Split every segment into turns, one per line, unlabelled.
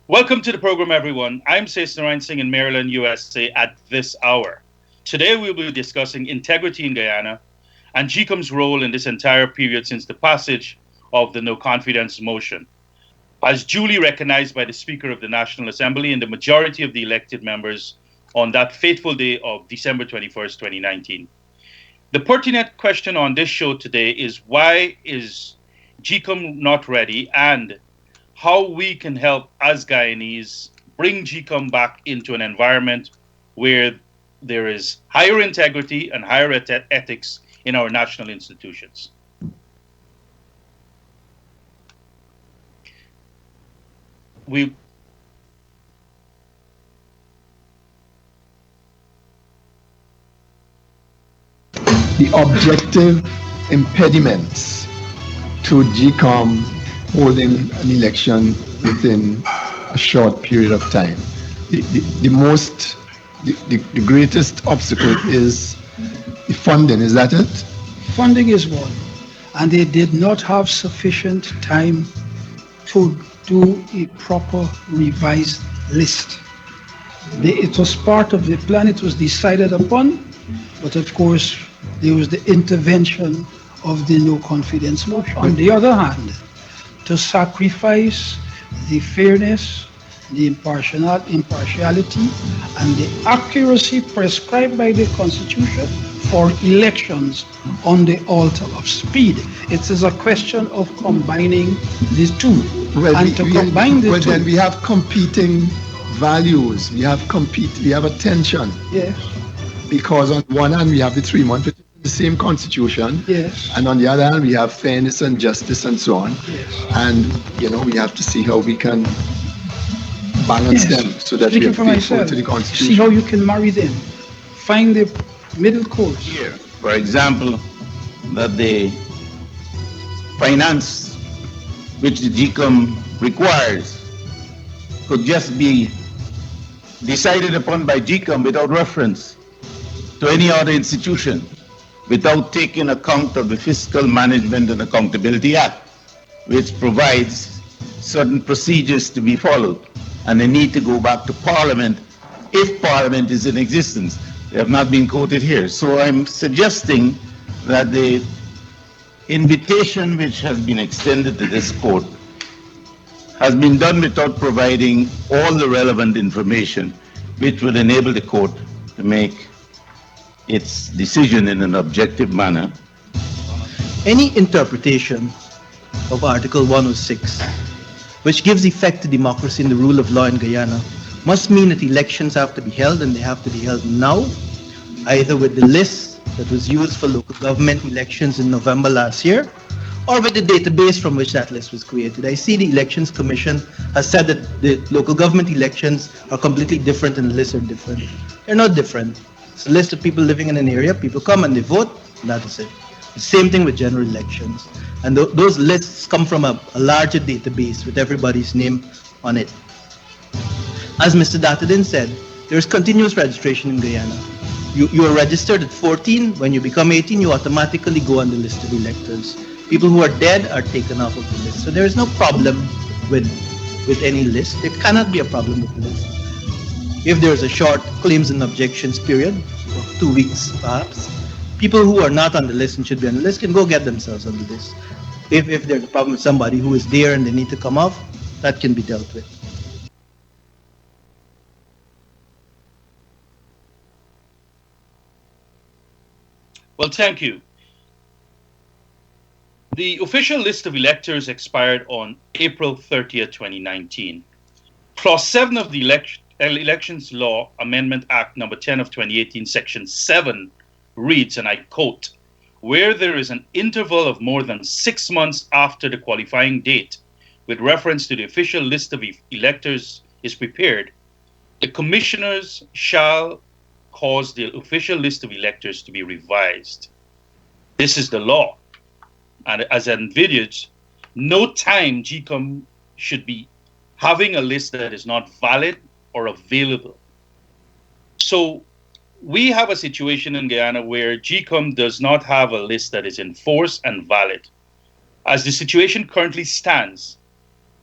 Welcome to the program, everyone. I'm Sasenarine Singh in Maryland, USA at this hour. Today we'll be discussing integrity in Guyana and Gecom's role in this entire period since the passage of the no confidence motion, as duly recognized by the Speaker of the National Assembly and the majority of the elected members on that fateful day of December 21st, 2019. The pertinent question on this show today is why is Gecom not ready, and how we can help as Guyanese bring Gecom back into an environment where there is higher integrity and higher ethics in our national institutions. We
The objective impediments to GCOM holding an election within a short period of time. The greatest obstacle is the funding, is that it?
Funding is one, and they did not have sufficient time to do a proper revised list. It was part of the plan, it was decided upon, but of course there was the intervention of the no confidence motion. On the other hand, to sacrifice the fairness, the impartiality, and the accuracy prescribed by the Constitution for elections on the altar of speed. It is a question of combining the two.
Then we have competing values. We have attention.
Yes.
Because on one hand we have the 3 months, which is the same Constitution.
Yes.
And on the other hand we have fairness and justice and so on.
Yes.
And we have to see how we can balance them so that we are faithful to the Constitution.
See how you can marry them. Find the middle course.
Here, for example, that the finance which the GCOM requires could just be decided upon by GCOM without reference to any other institution, without taking account of the Fiscal Management and Accountability Act, which provides certain procedures to be followed, and they need to go back to Parliament if Parliament is in existence. They have not been quoted here. So I'm suggesting that the invitation which has been extended to this court has been done without providing all the relevant information which would enable the court to make its decision in an objective manner.
Any interpretation of Article 106, which gives effect to democracy and the rule of law in Guyana, must mean that elections have to be held, and they have to be held now, either with the list that was used for local government elections in November last year, or with the database from which that list was created. I see the Elections Commission has said that the local government elections are completely different and the lists are different. They're not different. It's a list of people living in an area, people come and they vote, and that is it. The same thing with general elections. And those lists come from a larger database with everybody's name on it. As Mr. Datadin said, there is continuous registration in Guyana. You are registered at 14. When you become 18, you automatically go on the list of electors. People who are dead are taken off of the list. So there is no problem with any list. There cannot be a problem with the list. If there is a short claims and objections period, 2 weeks perhaps, people who are not on the list and should be on the list can go get themselves on the list. If there's a problem with somebody who is there and they need to come off, that can be dealt with.
Well, thank you. The official list of electors expired on April 30th, 2019. Clause 7 of the Elections Law Amendment Act number 10 of 2018, Section 7 reads, and I quote, "Where there is an interval of more than 6 months after the qualifying date with reference to the official list of electors is prepared, the commissioners shall cause the official list of electors to be revised." This is the law. And as envisaged, no time GCOM should be having a list that is not valid or available. So we have a situation in Guyana where GCOM does not have a list that is in force and valid. As the situation currently stands,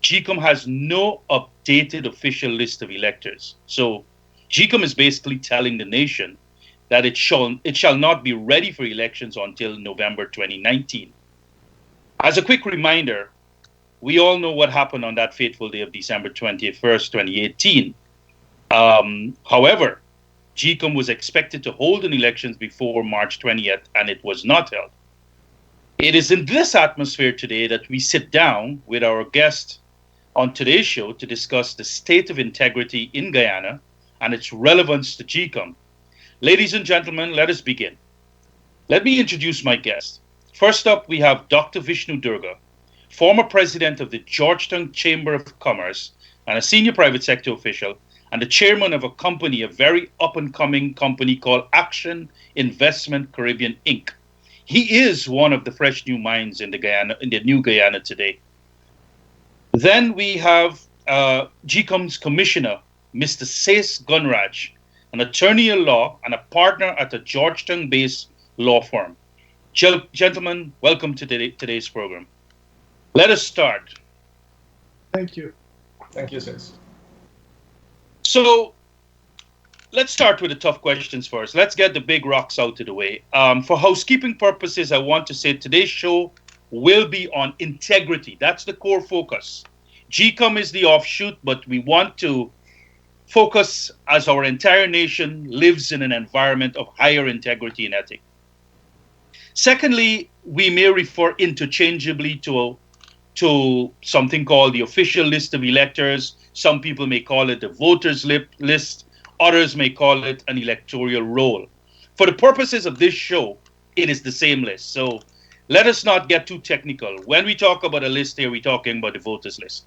Gecom has no updated official list of electors. So Gecom is basically telling the nation that it shall not be ready for elections until November 2019. As a quick reminder, we all know what happened on that fateful day of December 21st, 2018. However, Gecom was expected to hold an elections before March 20th, and it was not held. It is in this atmosphere today that we sit down with our guest on today's show to discuss the state of integrity in Guyana and its relevance to Gecom. Ladies and gentlemen, let us begin. Let me introduce my guest. First up, we have Dr. Vishnu Doerga, former president of the Georgetown Chamber of Commerce and a senior private sector official, and the chairman of a company, a very up-and-coming company called Action Investment Caribbean, Inc. He is one of the fresh new minds in the new Guyana today. Then we have Gecom's commissioner, Mr.Sase Gunraj, an attorney at law and a partner at a Georgetown-based law firm. Gentlemen, welcome to today's program. Let us start.
Thank you. Thank you, Singh.
So let's start with the tough questions first. Let's get the big rocks out of the way. For housekeeping purposes, I want to say today's show will be on integrity. That's the core focus. Gecom is the offshoot, but we want to focus as our entire nation lives in an environment of higher integrity and ethics. Secondly, we may refer interchangeably to something called the official list of electors. Some people may call it the voters list. Others may call it an electoral roll. For the purposes of this show, it is the same list. So let us not get too technical. When we talk about a list here, we're talking about the voters list.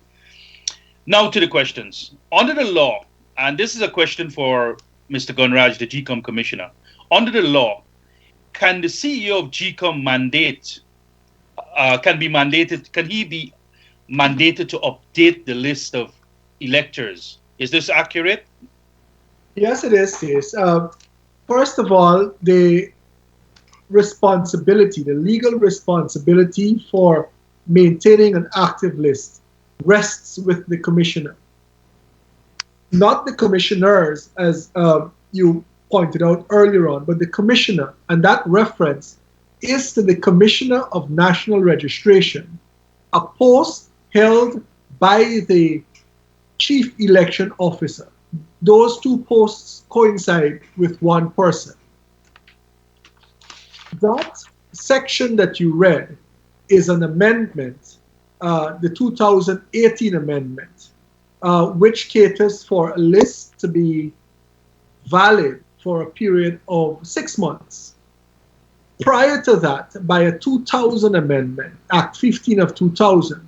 Now to the questions. Under the law, and this is a question for Mr. Gunraj, the Gecom commissioner. Under the law, can the CEO of Gecom can he be mandated to update the list of electors? Is this accurate?
Yes, it is, Sis. First of all, the legal responsibility for maintaining an active list rests with the commissioner, not the commissioners, as you pointed out earlier on, but the commissioner. And that reference is to the Commissioner of National Registration, a post held by the Chief Election Officer. Those two posts coincide with one person. That section that you read is an amendment, the 2018 amendment, which caters for a list to be valid for a period of 6 months. Prior to that, by a 2000 amendment, Act 15 of 2000,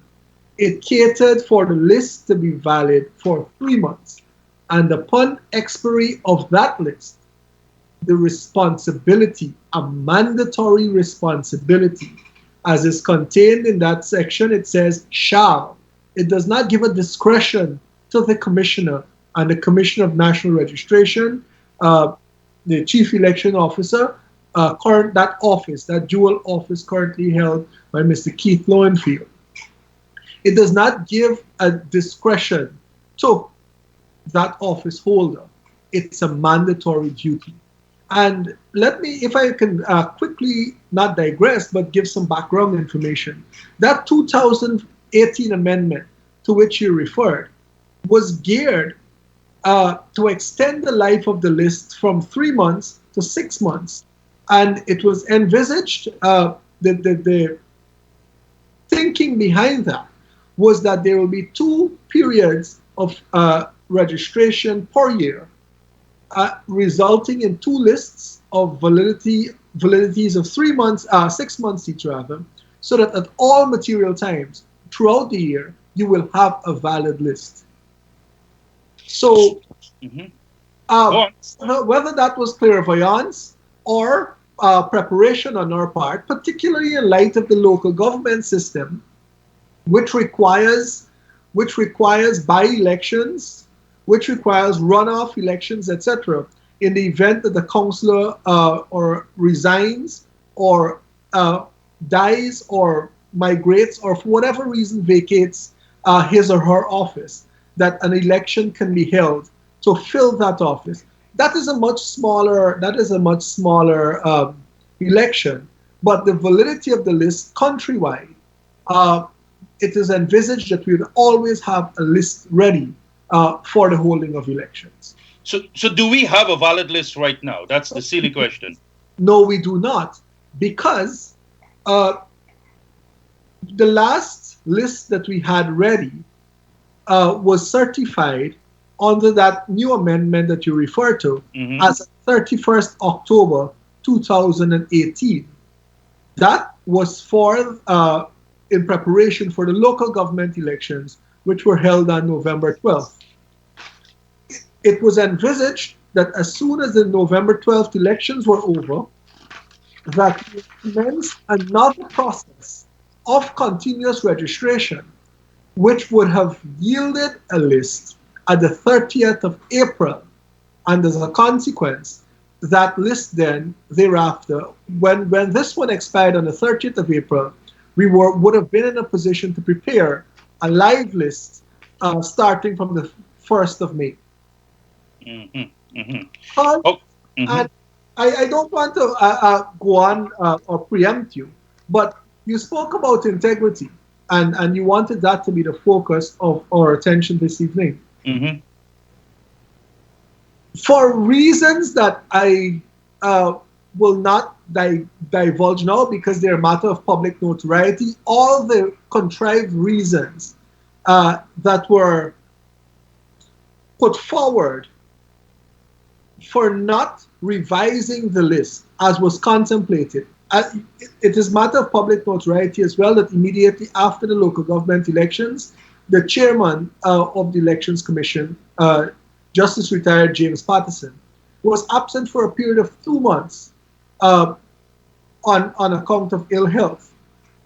it catered for the list to be valid for 3 months. And upon expiry of that list, the responsibility, a mandatory responsibility, as is contained in that section, it says shall. It does not give a discretion to the commissioner and the Commissioner of National Registration, the Chief Election Officer, that office, that dual office currently held by Mr. Keith Lowenfield. It does not give a discretion to that office holder. It's a mandatory duty. And let me, if I can quickly not digress, but give some background information. That 2018 amendment to which you referred was geared to extend the life of the list from 3 months to 6 months. And it was envisaged, the thinking behind that was that there will be 2 periods of registration per year, resulting in 2 lists of validities of 3 months, 6 months each rather, so that at all material times throughout the year, you will have a valid list. So, whether that was clairvoyance or preparation on our part, particularly in light of the local government system, which requires by-elections, which requires runoff elections, etc., in the event that the councillor or resigns or dies or migrates or for whatever reason vacates his or her office, that an election can be held to fill that office. That is a much smaller. Election, but the validity of the list countrywide. Uh, it is envisaged that we would always have a list ready for the holding of elections.
So do we have a valid list right now? That's the silly question.
No, we do not, because the last list that we had ready was certified under that new amendment that you refer to as 31st October 2018. That was for in preparation for the local government elections, which were held on November 12th. It was envisaged that as soon as the November 12th elections were over, that we commenced another process of continuous registration, which would have yielded a list at the 30th of April. And as a consequence, that list then, thereafter, when this one expired on the 30th of April, we would have been in a position to prepare a live list starting from the 1st of May. And I don't want to go on or preempt you, but you spoke about integrity, and you wanted that to be the focus of our attention this evening. For reasons that I will not divulge now because they're a matter of public notoriety, all the contrived reasons that were put forward for not revising the list as was contemplated. It is matter of public notoriety as well that immediately after the local government elections, the chairman of the Elections Commission, Justice Retired James Patterson, was absent for a period of 2 months on account of ill health.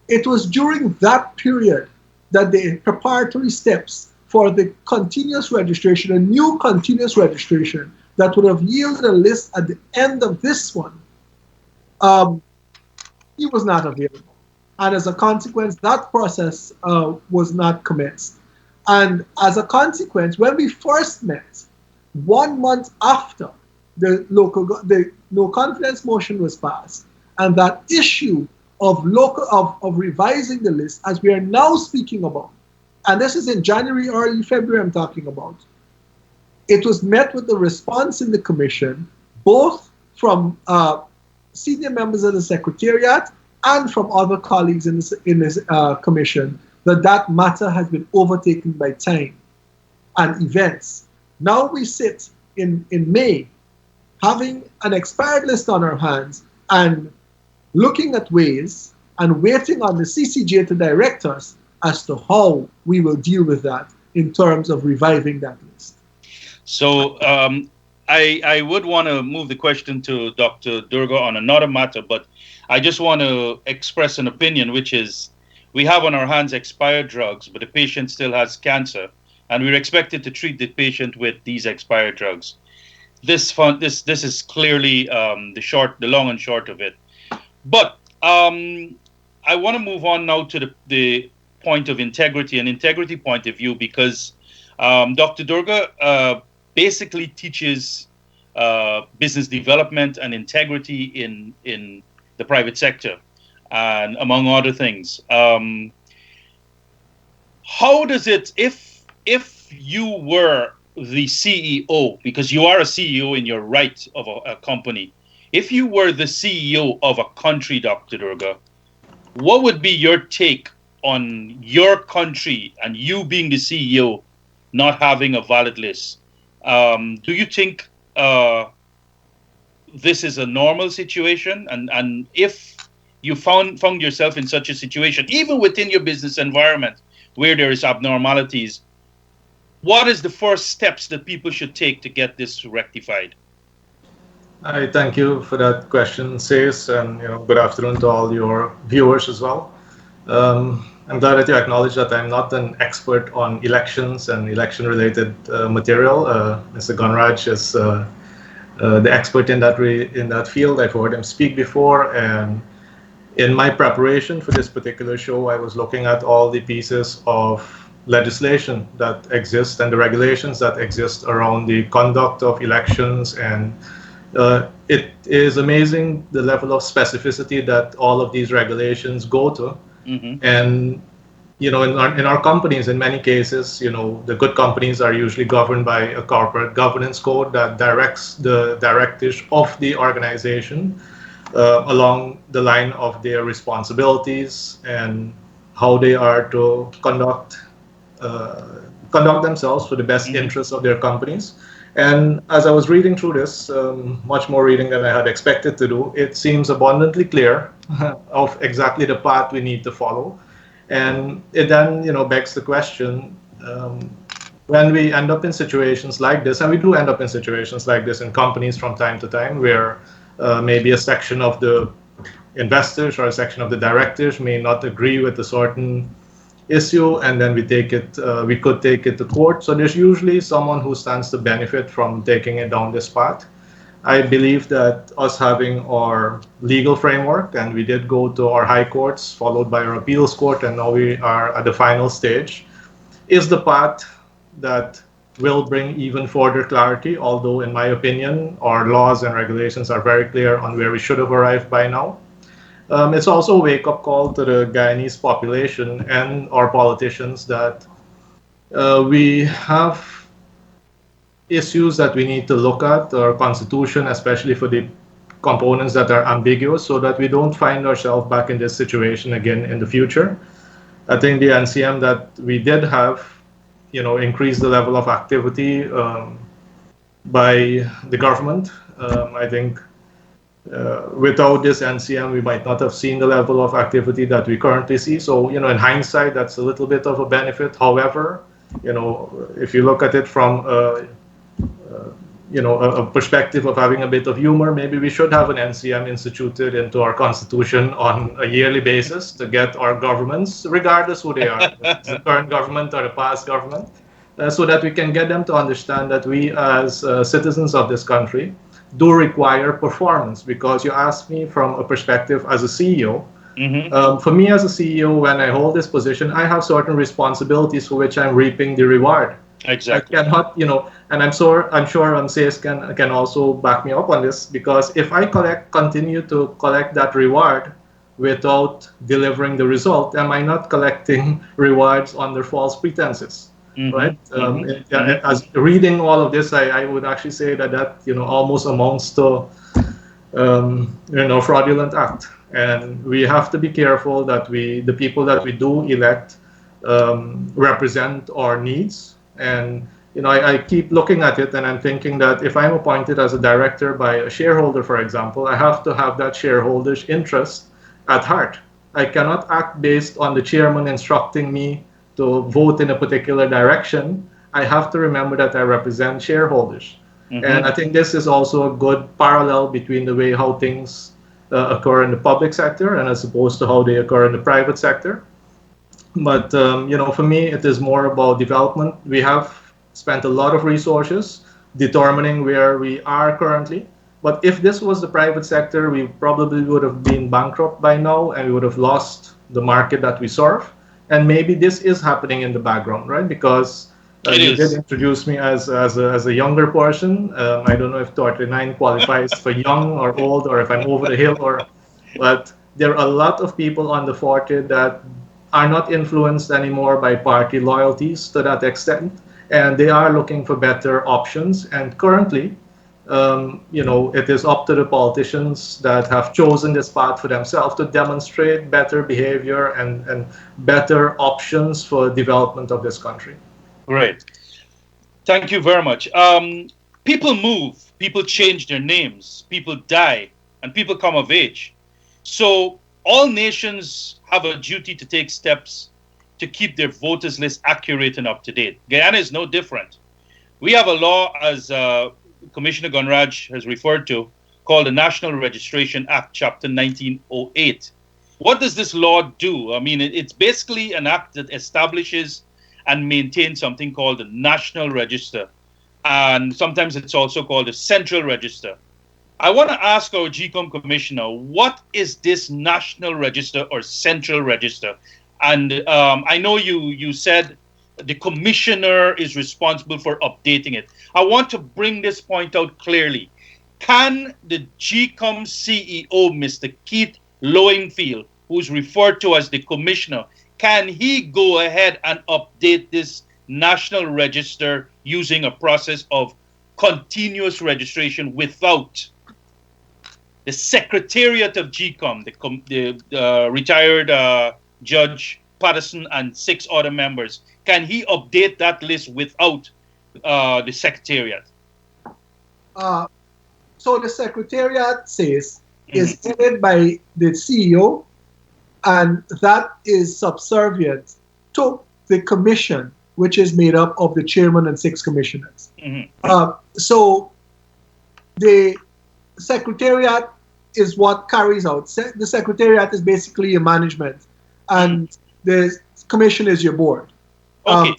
It was during that period that the preparatory steps for the continuous registration, a new continuous registration that would have yielded a list at the end of this one, he was not available. And as a consequence, that process was not commenced. And as a consequence, when we first met, 1 month after the no confidence motion was passed, and that issue of revising the list, as we are now speaking about, and this is in January, early February I'm talking about, it was met with the response in the commission, both from senior members of the Secretariat and from other colleagues in this commission, that matter has been overtaken by time and events. Now we sit in May, having an expired list on our hands and looking at ways and waiting on the CCJ to direct us as to how we will deal with that in terms of reviving that list.
So I would want to move the question to Dr. Doerga on another matter, but I just want to express an opinion, which is we have on our hands expired drugs, but the patient still has cancer, and we're expected to treat the patient with these expired drugs. This is clearly the long and short of it. But I want to move on now to the point of integrity and integrity point of view, because Dr. Doerga basically teaches business development and integrity in the private sector, and among other things. How does it, if you were the CEO, because you are a CEO in your right of a company, if you were the CEO of a country, Dr. Doerga, what would be your take on your country and you being the CEO not having a valid list? Do you think this is a normal situation? And if you found yourself in such a situation, even within your business environment where there is abnormalities, what is the first steps that people should take to get this rectified?
I thank you for that question, Sase, and good afternoon to all your viewers as well. I'm glad that you acknowledge that I'm not an expert on elections and election-related material. Mr. Gunraj is the expert in that field. I've heard him speak before, and in my preparation for this particular show, I was looking at all the pieces of legislation that exists and the regulations that exist around the conduct of elections. And it is amazing the level of specificity that all of these regulations go to. And in our companies, in many cases, the good companies are usually governed by a corporate governance code that directs the directives of the organization along the line of their responsibilities and how they are to conduct themselves for the best interests of their companies. And as I was reading through this, much more reading than I had expected to do, it seems abundantly clear of exactly the path we need to follow. And it then, begs the question, when we end up in situations like this, and we do end up in situations like this in companies from time to time, where maybe a section of the investors or a section of the directors may not agree with a certain issue, and then we could take it to court. So there's usually someone who stands to benefit from taking it down this path. I believe that us having our legal framework, and we did go to our high courts, followed by our appeals court, and now we are at the final stage, is the path that will bring even further clarity, although in my opinion, our laws and regulations are very clear on where we should have arrived by now. It's also a wake-up call to the Guyanese population and our politicians that we have issues that we need to look at, our constitution, especially for the components that are ambiguous, so that we don't find ourselves back in this situation again in the future. I think the NCM that we did have, increased the level of activity by the government. I think without this NCM, we might not have seen the level of activity that we currently see. So, in hindsight, that's a little bit of a benefit. However, if you look at it from a perspective of having a bit of humor, maybe we should have an NCM instituted into our constitution on a yearly basis to get our governments, regardless who they are, the current government or the past government, so that we can get them to understand that we as citizens of this country do require performance. Because you asked me from a perspective as a CEO. For me as a CEO, when I hold this position, I have certain responsibilities for which I'm reaping the reward.
Exactly.
I cannot, and I'm sure Sase can also back me up on this, because if I continue to collect that reward without delivering the result, am I not collecting rewards under false pretenses? Right? As reading all of this, I would actually say that almost amounts to fraudulent act. And we have to be careful that the people that we do elect represent our needs. And I keep looking at it, and I'm thinking that if I'm appointed as a director by a shareholder, for example, I have to have that shareholder's interest at heart. I cannot act based on the chairman instructing me to vote in a particular direction. I have to remember that I represent shareholders. And I think this is also a good parallel between the way how things occur in the public sector and as opposed to how they occur in the private sector. But for me, it is more about development. We have spent a lot of resources determining where we are currently. But if this was the private sector, we probably would have been bankrupt by now, and we would have lost the market that we serve. And maybe this is happening in the background, right? Because you did introduce me as a younger person. I don't know if 39 qualifies for young or old, or if I'm over the hill, but there are a lot of people on the 40 that are not influenced anymore by party loyalties to that extent, and they are looking for better options. And currently, it is up to the politicians that have chosen this path for themselves to demonstrate better behavior and better options for development of this country.
Great. Thank you very much. People move, people change their names, people die, and people come of age. So all nations have a duty to take steps to keep their voters list accurate and up to date. Guyana is no different. We have a law, as Commissioner Gunraj has referred to, called the National Registration Act, Chapter 1908. What does this law do? I mean, it's basically an act that establishes and maintains something called the National Register. And sometimes it's also called the Central Register. I want to ask our Gecom Commissioner, what is this National Register or Central Register? And I know you said the commissioner is responsible for updating it. I want to bring this point out clearly. Can the Gecom CEO, Mr. Keith Lowenfield, who's referred to as the commissioner, can he go ahead and update this national register using a process of continuous registration without the secretariat of Gecom, the retired Judge Patterson and 6 other members? Can he update that list without the secretariat?
So the secretariat says is headed by the CEO, and that is subservient to the commission, which is made up of the chairman and 6 commissioners. So the secretariat is what carries out. The secretariat is basically a management, and the commission is your board.
Okay,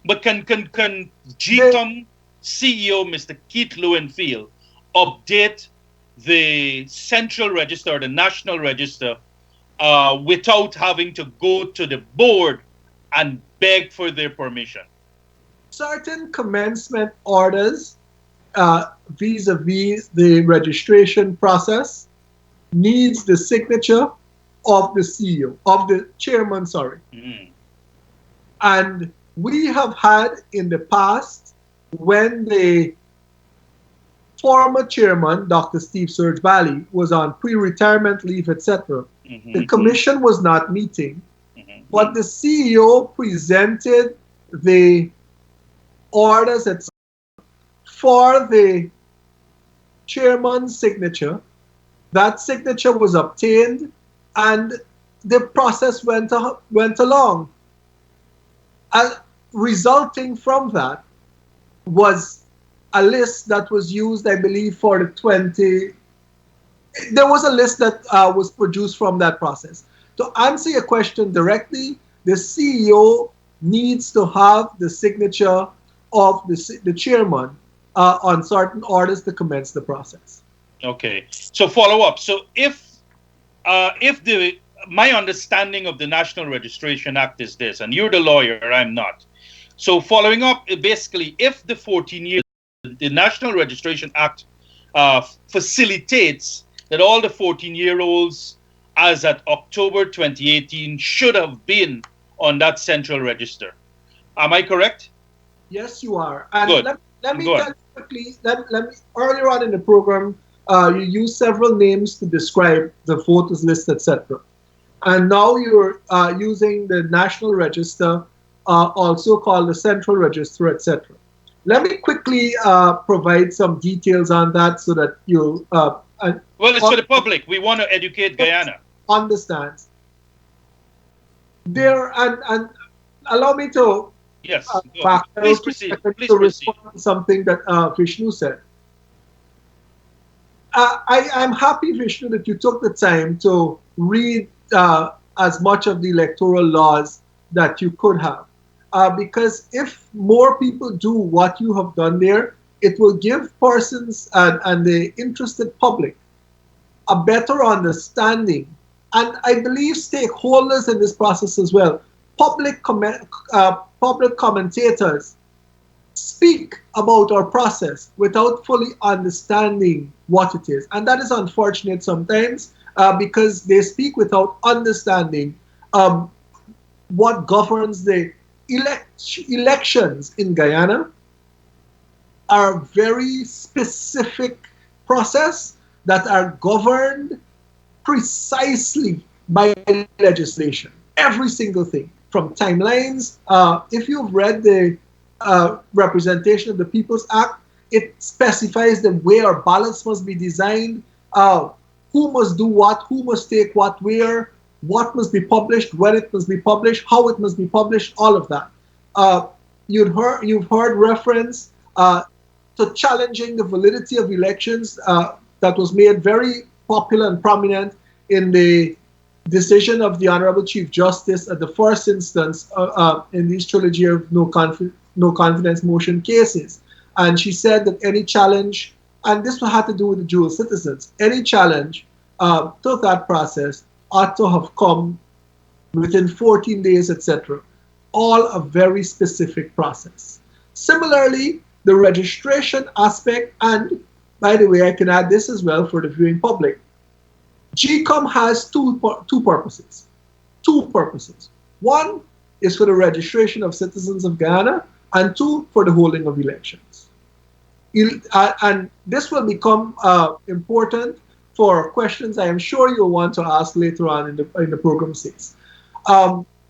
but can Gecom CEO Mr. Keith Lowenfield update the central register, the national register, without having to go to the board and beg for their permission?
Certain commencement orders vis-a-vis the registration process needs the signature of the CEO, of the chairman, sorry. And we have had in the past, when the former chairman, Dr. Steve Surge Valley, was on pre-retirement leave, etc., the commission was not meeting, but the CEO presented the orders for the chairman's signature. That signature was obtained, and the process went along. And resulting from that was a list that was used, I believe, for the 20. There was a list that was produced from that process. To answer your question directly, the CEO needs to have the signature of the chairman on certain orders to commence the process.
Okay. So follow up. So if my understanding of the National Registration Act is this, and you're the lawyer, I'm not. So following up, basically, if the 14 years, the National Registration Act facilitates that all the 14-year-olds as at October 2018 should have been on that central register. Am I correct?
Yes, you are. And
good.
Let me tell you quickly, earlier on in the program, you used several names to describe the voters list, etc. And now you're using the National Register, also called the Central Register, etc. Let me quickly provide some details on that so that you'll...
well, it's for the public. We want to educate Guyana.
Understands. There, and allow me to...
Yes,
please proceed.
Please proceed.
Respond to something that Vishnu said. I'm happy, Vishnu, that you took the time to read as much of the electoral laws that you could have. Because if more people do what you have done there, it will give persons and the interested public a better understanding. And I believe stakeholders in this process as well, public commentators, speak about our process without fully understanding what it is. And that is unfortunate sometimes because they speak without understanding what governs the elections in Guyana are a very specific process that are governed precisely by legislation. Every single thing, from timelines. If you've read the Representation of the People's Act, it specifies the way our ballots must be designed, who must do what, who must take what where, what must be published, when it must be published, how it must be published, all of that. You've heard reference to challenging the validity of elections that was made very popular and prominent in the decision of the Honorable Chief Justice at the first instance in this trilogy of no confidence motion cases. And she said that any challenge, and this had to do with the dual citizens, any challenge to that process ought to have come within 14 days, etc. all a very specific process. Similarly, the registration aspect, and by the way, I can add this as well for the viewing public. Gecom has two purposes. Two purposes. One is for the registration of citizens of Guyana, and two, for the holding of elections. And this will become important for questions I am sure you'll want to ask later on in the program 6.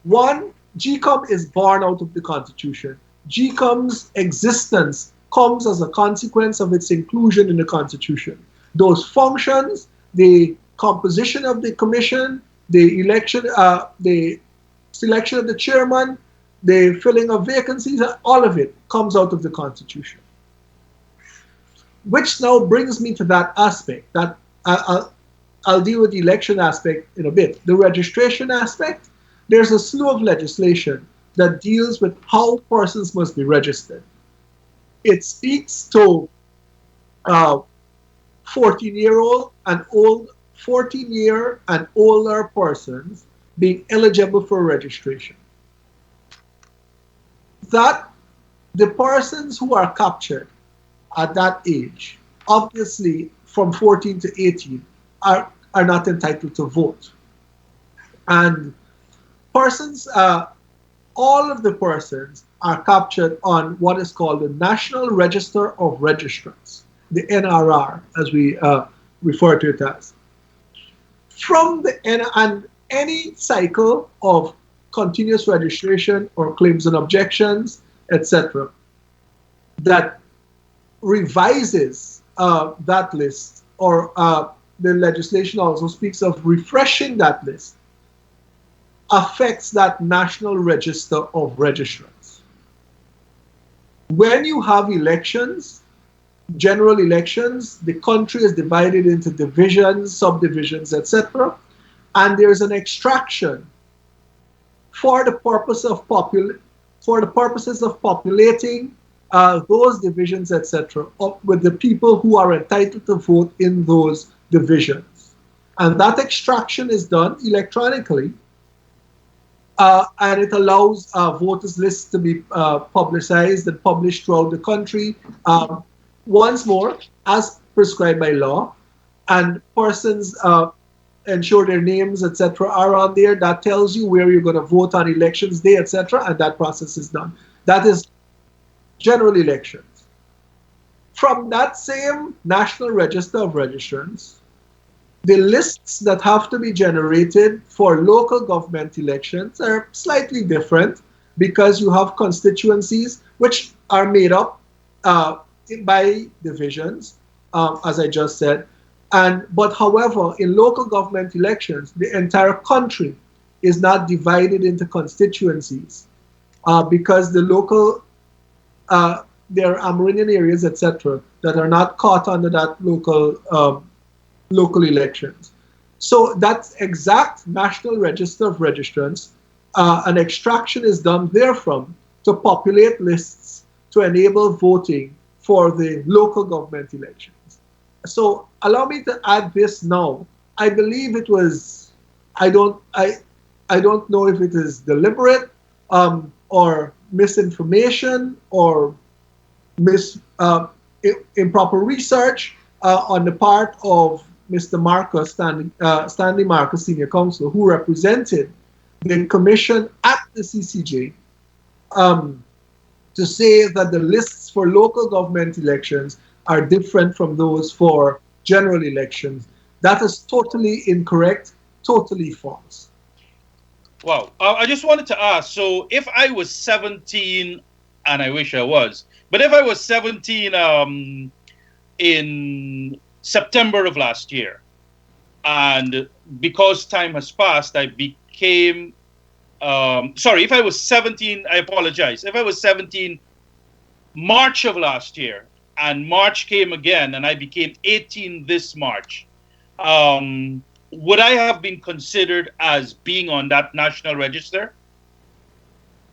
One, Gecom is born out of the Constitution. Gecom's existence comes as a consequence of its inclusion in the Constitution. Those functions, the composition of the commission, the election, the selection of the chairman, the filling of vacancies, all of it comes out of the Constitution. Which now brings me to that aspect that I'll deal with the election aspect in a bit. The registration aspect, there's a slew of legislation that deals with how persons must be registered. It speaks to 14-year-old and old, 14-year and older persons being eligible for registration. That the persons who are captured at that age, obviously from 14 to 18, are not entitled to vote. And persons, all of the persons are captured on what is called the National Register of Registrants, the NRR, as we refer to it as. From the and any cycle of continuous registration or claims and objections, etc., that revises that list, or the legislation also speaks of refreshing that list, affects that National Register of Registrants. When you have elections, general elections, the country is divided into divisions, subdivisions, etc., and there is an extraction for the purpose of purposes of populating those divisions, etc., with the people who are entitled to vote in those divisions. And that extraction is done electronically, and it allows voters' lists to be publicized and published throughout the country, once more, as prescribed by law, and persons ensure their names, etc., are on there. That tells you where you're going to vote on elections day, etc., and that process is done. That is general elections. From that same National Register of Registrants, the lists that have to be generated for local government elections are slightly different, because you have constituencies which are made up by divisions, as I just said. But however, in local government elections, the entire country is not divided into constituencies, because the local, there are Amerindian areas, etc., that are not caught under that local elections. So that exact National Register of Registrants, an extraction is done therefrom to populate lists to enable voting for the local government elections. So allow me to add this now. I believe it was, I don't know if it is deliberate or misinformation or improper research on the part of Mr. Marcus, Stanley Marcus, Senior Counsel, who represented the commission at the CCJ, to say that the lists for local government elections are different from those for general elections. That is totally incorrect, totally false.
Wow. I just wanted to ask, so if I was 17, and I wish I was, but if I was 17 in September of last year, and because time has passed, I became, sorry, if I was 17, I apologize. If I was 17 March of last year, and March came again, and I became 18 this March, would I have been considered as being on that national register?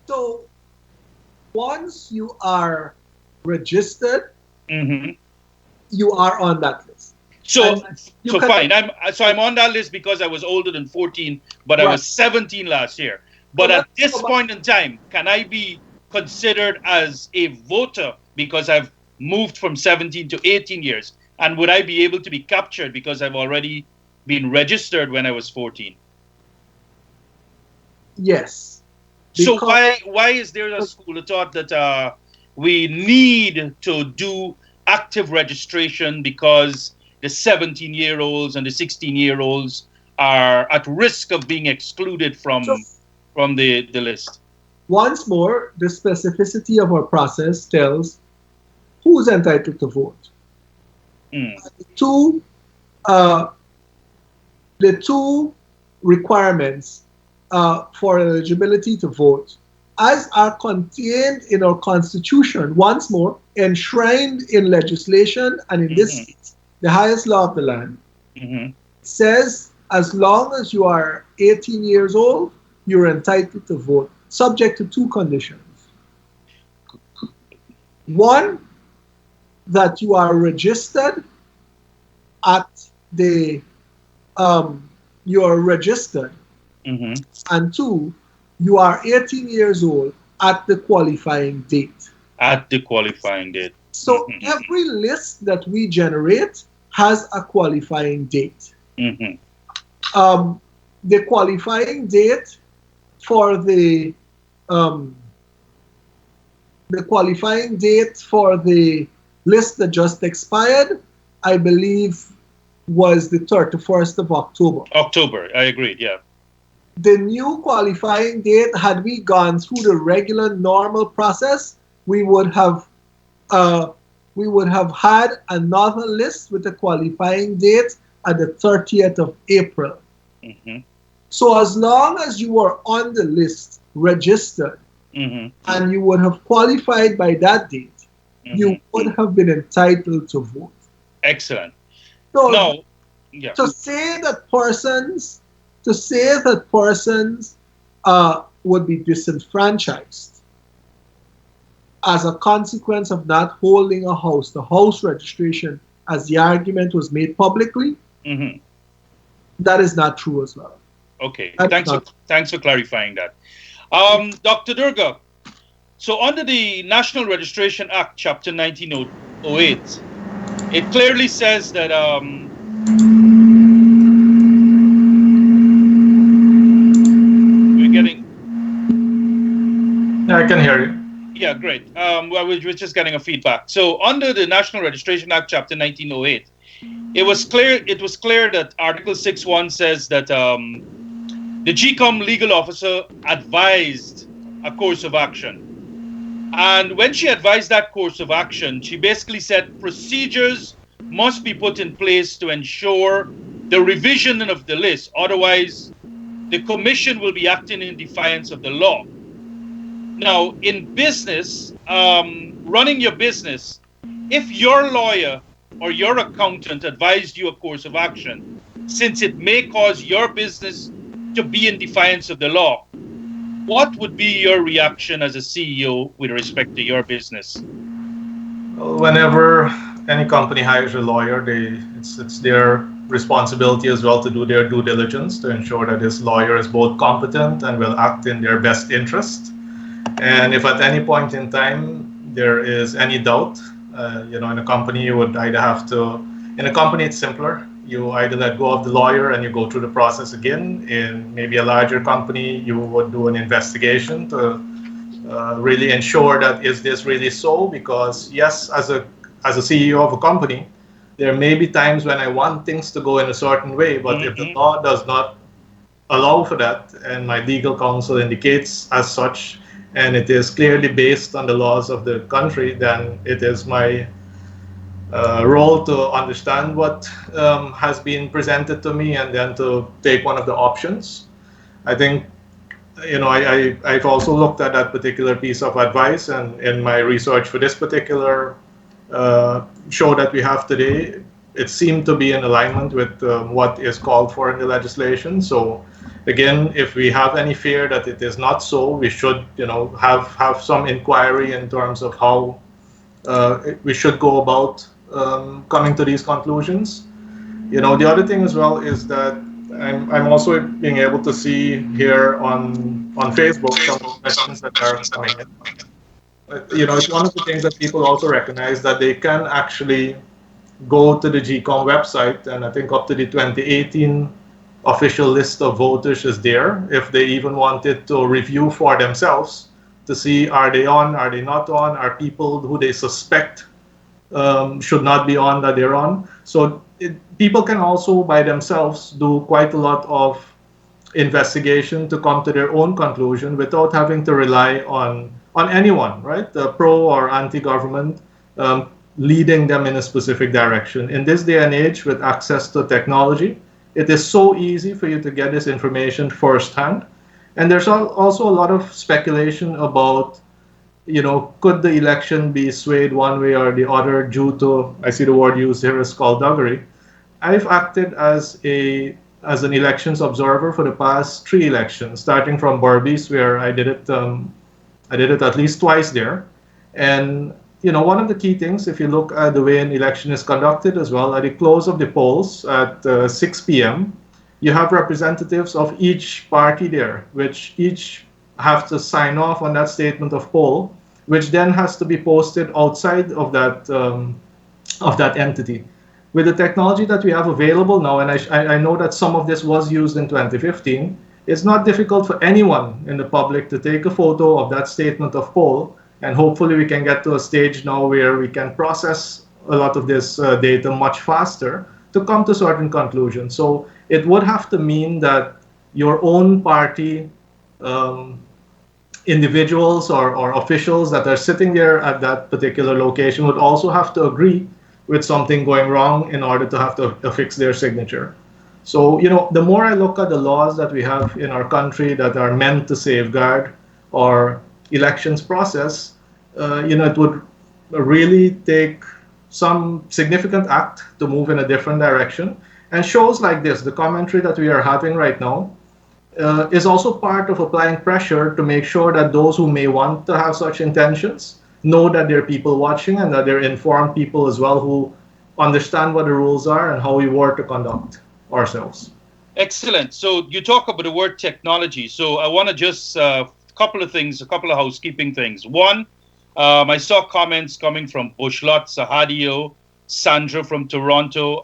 So once you are registered, you are on that list.
So fine. I'm on that list because I was older than 14, but I was 17 last year. But at this point in time, can I be considered as a voter because I've moved from 17 to 18 years? And would I be able to be captured because I've already been registered when I was 14?
Yes.
So why is there a school of thought that we need to do active registration because the 17-year-olds and the 16-year-olds are at risk of being excluded from the list?
Once more, the specificity of our process tells who's entitled to vote. The two requirements for eligibility to vote, as are contained in our Constitution, once more, enshrined in legislation and in this state, the highest law of the land, says as long as you are 18 years old, you're entitled to vote, subject to two conditions. One, that you are registered at the, you're registered. And two, you are 18 years old at the qualifying date.
At the qualifying date.
So every list that we generate has a qualifying date. The qualifying date for the list that just expired, I believe, was the 31st of October.
October, I agreed, yeah.
The new qualifying date, had we gone through the regular normal process, we would have had another list with a qualifying date at the 30th of April. So as long as you were on the list, registered, and you would have qualified by that date, you would have been entitled to vote.
Excellent.
So
now, yeah.
to say that persons would be disenfranchised as a consequence of not holding a house, the house registration, as the argument was made publicly, that is not true as well.
Okay, thanks for clarifying that. Dr. Doerga, so under the National Registration Act, Chapter 1908, it clearly says that we're getting...
Yeah, I can hear you.
Yeah, great. Well, we're just getting a feedback. So under the National Registration Act, Chapter 1908, it was clear that Article 6.1 says that the Gecom legal officer advised a course of action. And when she advised that course of action, she basically said procedures must be put in place to ensure the revision of the list. Otherwise, the commission will be acting in defiance of the law. Now, in business, running your business, if your lawyer or your accountant advised you a course of action, since it may cause your business to be in defiance of the law, what would be your reaction as a CEO with respect to your business?
Well, whenever any company hires a lawyer, it's their responsibility as well to do their due diligence to ensure that this lawyer is both competent and will act in their best interest. And if at any point in time there is any doubt, in a company, you would either have to, in a company it's simpler. You either let go of the lawyer and you go through the process again. In maybe a larger company, you would do an investigation to really ensure that is this really so? Because yes, as a CEO of a company, there may be times when I want things to go in a certain way, but if the law does not allow for that, and my legal counsel indicates as such, and it is clearly based on the laws of the country, then it is my role to understand what has been presented to me and then to take one of the options. I think, I've also looked at that particular piece of advice, and in my research for this particular show that we have today, it seemed to be in alignment with what is called for in the legislation. So again, if we have any fear that it is not so, we should, have some inquiry in terms of how we should go about coming to these conclusions. The other thing as well is that I'm also being able to see here on Facebook some questions that are coming in. It's one of the things that people also recognize, that they can actually go to the Gecom website, and I think up to the 2018 official list of voters is there. If they even wanted to review for themselves to see, are they on, are they not on, are people who they suspect should not be on that they're on. So people can also by themselves do quite a lot of investigation to come to their own conclusion without having to rely on anyone, right? The pro or anti-government leading them in a specific direction. In this day and age, with access to technology, it is so easy for you to get this information firsthand. And there's also a lot of speculation about, could the election be swayed one way or the other due to, I see the word used here is skullduggery. I've acted as an elections observer for the past 3 elections, starting from Barbies, where I did it at least twice there. And one of the key things, if you look at the way an election is conducted as well, at the close of the polls at 6 p.m., you have representatives of each party there, which each have to sign off on that statement of poll, which then has to be posted outside of that entity. With the technology that we have available now, and I know that some of this was used in 2015, it's not difficult for anyone in the public to take a photo of that statement of poll, and hopefully we can get to a stage now where we can process a lot of this data much faster to come to certain conclusions. So it would have to mean that your own party individuals or officials that are sitting there at that particular location would also have to agree with something going wrong in order to have to affix their signature. So, the more I look at the laws that we have in our country that are meant to safeguard our elections process, it would really take some significant act to move in a different direction. And shows like this, the commentary that we are having right now, is also part of applying pressure to make sure that those who may want to have such intentions know that there are people watching and that they're informed people as well who understand what the rules are and how we were to conduct ourselves.
Excellent. So you talk about the word technology. So I want to just a couple of housekeeping things. One, I saw comments coming from Bushlot, Sahadio, Sandra from Toronto.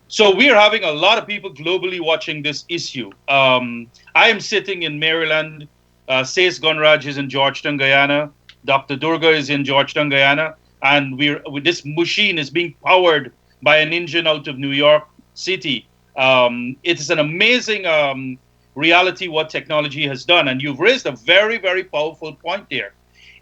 So we're having a lot of people globally watching this issue. I am sitting in Maryland. Sase Gunraj is in Georgetown, Guyana. Dr. Doerga is in Georgetown, Guyana. And this machine is being powered by an engine out of New York City. It is an amazing reality what technology has done. And you've raised a very, very powerful point there.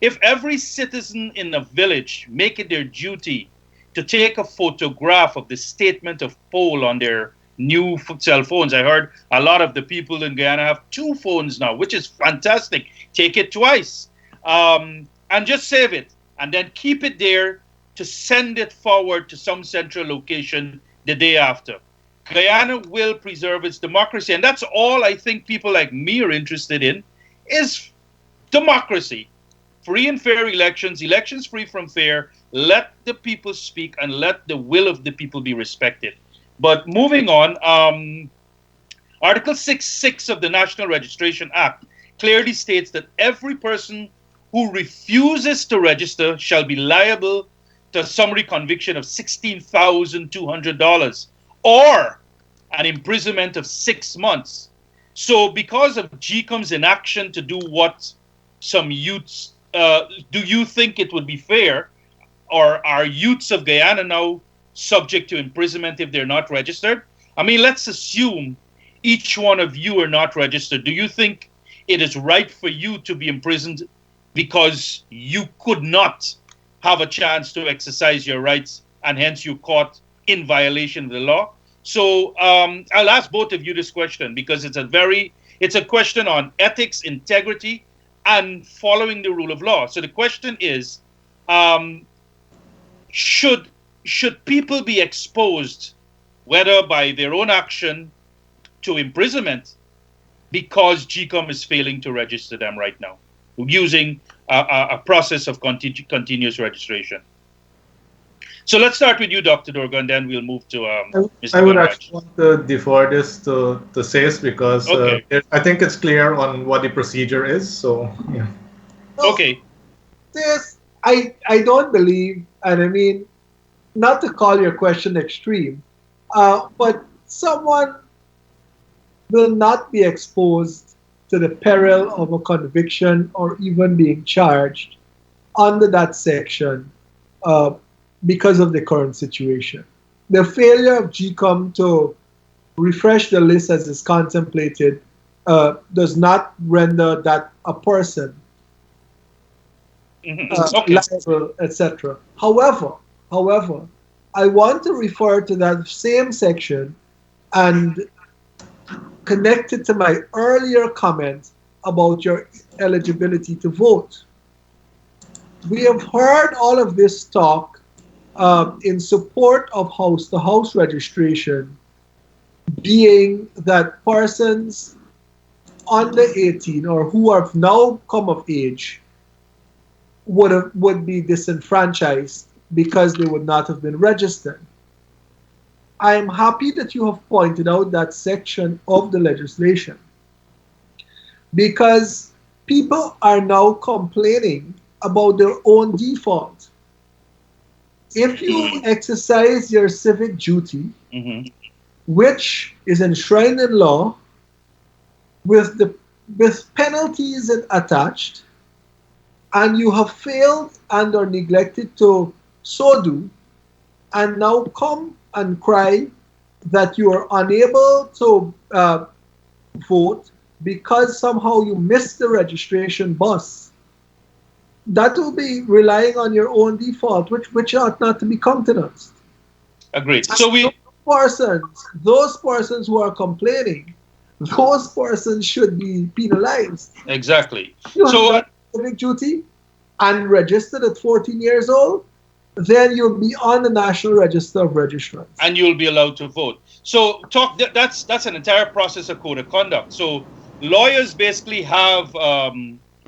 If every citizen in a village make it their duty to take a photograph of the statement of poll on their new cell phones. I heard a lot of the people in Guyana have 2 phones now, which is fantastic. Take it twice and just save it and then keep it there to send it forward to some central location the day after. Guyana will preserve its democracy. And that's all I think people like me are interested in is democracy. Free and fair elections, elections free from fair. Let the people speak and let the will of the people be respected. But moving on, Article 6.6 of the National Registration Act clearly states that every person who refuses to register shall be liable to a summary conviction of $16,200 or an imprisonment of 6 months. So because of Gecom's inaction to do what some youths, do you think it would be fair, or are youths of Guyana now subject to imprisonment if they're not registered? I mean, let's assume each one of you are not registered. Do you think it is right for you to be imprisoned because you could not have a chance to exercise your rights and hence you caught in violation of the law? So I'll ask both of you this question because it's a question on ethics, integrity, and following the rule of law. So the question is, should people be exposed, whether by their own action, to imprisonment because Gecom is failing to register them right now, using a process of continuous registration? So let's start with you, Dr. Doerga, and then we'll move to
I
Mr.
would
Gunraj.
actually want to defer this to SACE because
Okay.
I think it's clear on what the procedure is. So, yeah.
No,
Okay.
this I don't believe, and I mean, not to call your question extreme, but someone will not be exposed to the peril of a conviction or even being charged under that section uh, because of the current situation. The failure of GCOM to refresh the list as is contemplated does not render that a person
Okay.
liable, etc. However, I want to refer to that same section and connect it to my earlier comment about your eligibility to vote. We have heard all of this talk in support of house-to-house registration, being that persons under 18 or who have now come of age would be disenfranchised because they would not have been registered. I am happy that you have pointed out that section of the legislation because people are now complaining about their own default. If you exercise your civic duty, which is enshrined in law, with the with penalties attached, and you have failed and or neglected to so do, and now come and cry that you are unable to vote because somehow you missed the registration bus, that will be relying on your own default, which ought not to be countenanced.
Agreed. So
Those persons who are complaining, those persons should be penalized.
exactly.
You have
So
done civic duty and registered at 14 years old, then you'll be on the National Register of Registrants.
and you'll be allowed to vote. So that's an entire process of code of conduct. So lawyers basically have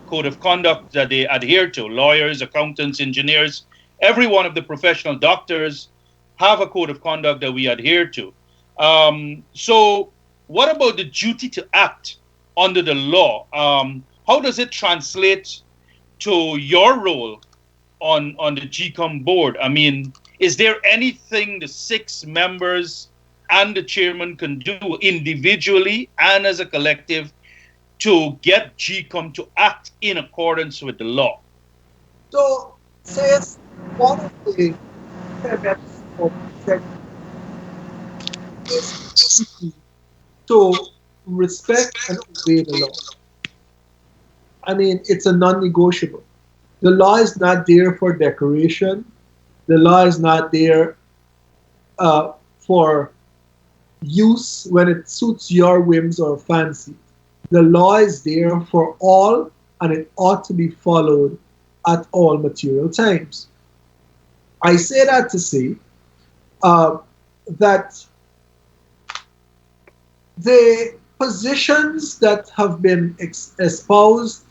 code of conduct that they adhere to. Lawyers, accountants, engineers, every one of the professional doctors have a code of conduct that we adhere to. So what about the duty to act under the law? How does it translate to your role on the GCOM board? I mean, is there anything the 6 members and the chairman can do individually and as a collective to get GCOM to act in accordance with the law?
So, says one of the tenets of is to respect and obey the law. I mean, it's a non-negotiable. The law is not there for decoration. The law is not there for use when it suits your whims or fancy. The law is there for all, and it ought to be followed at all material times. I say that to say that the positions that have been espoused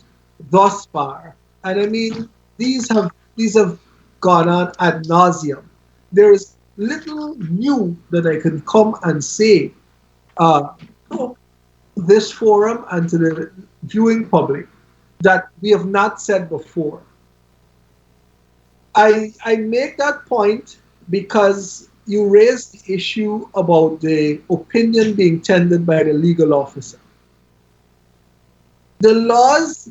thus far, and I mean these have gone on ad nauseum. There is little new that I can come and say to this forum and to the viewing public that we have not said before. I make that point because you raised the issue about the opinion being tendered by the legal officer. The laws,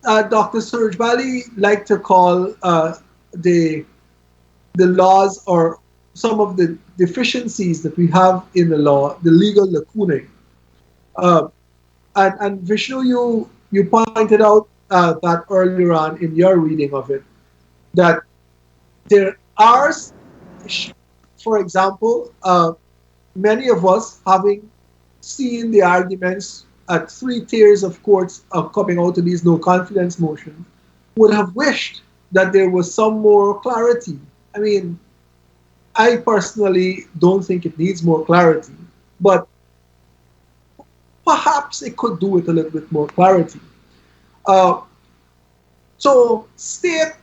Dr. Surjbali like to call the laws or some of the deficiencies that we have in the law, the legal lacunae. And Vishnu, you pointed out that earlier on in your reading of it, that there are, for example, many of us having seen the arguments at 3 tiers of courts coming out of these no confidence motions, would have wished that there was some more clarity. I mean, I personally don't think it needs more clarity, but perhaps it could do with a little bit more clarity. So state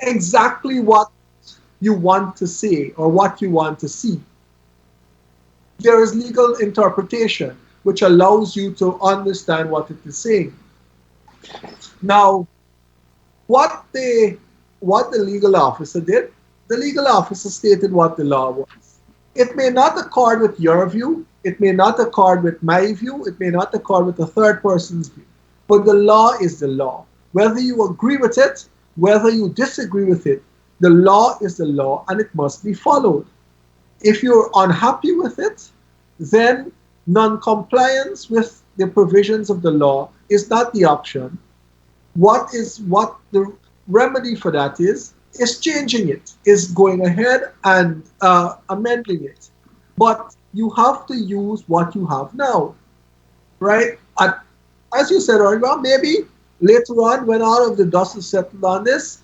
exactly what you want to say or what you want to see. There is legal interpretation, which allows you to understand what it is saying. Now, what the legal officer did, the legal officer stated what the law was. It may not accord with your view, it may not accord with my view, it may not accord with a third person's view, but the law is the law. Whether you agree with it, whether you disagree with it, the law is the law and it must be followed. If you're unhappy with it, then non-compliance with the provisions of the law is not the option. What the remedy for that is changing it, is going ahead and amending it. But you have to use what you have now, right? As you said earlier, well, maybe later on, when all of the dust is settled on this,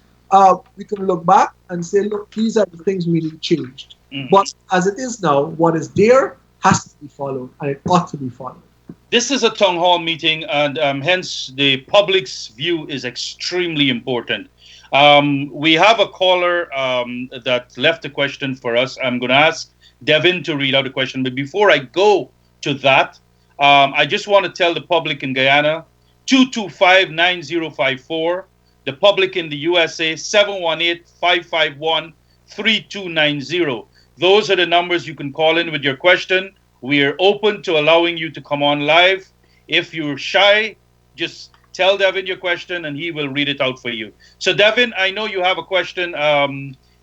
we can look back and say, look, these are the things we need changed. But as it is now, what is there has to be followed, and it ought to be followed.
This is a town hall meeting, and hence the public's view is extremely important. We have a caller that left a question for us. I'm going to ask Devin to read out the question. But before I go to that, I just want to tell the public in Guyana, 225-9054. The public in the USA, 718-551-3290. Those are the numbers you can call in with your question. We are open to allowing you to come on live. If you're shy, just tell Devin your question and he will read it out for you. So Devin, I know you have a question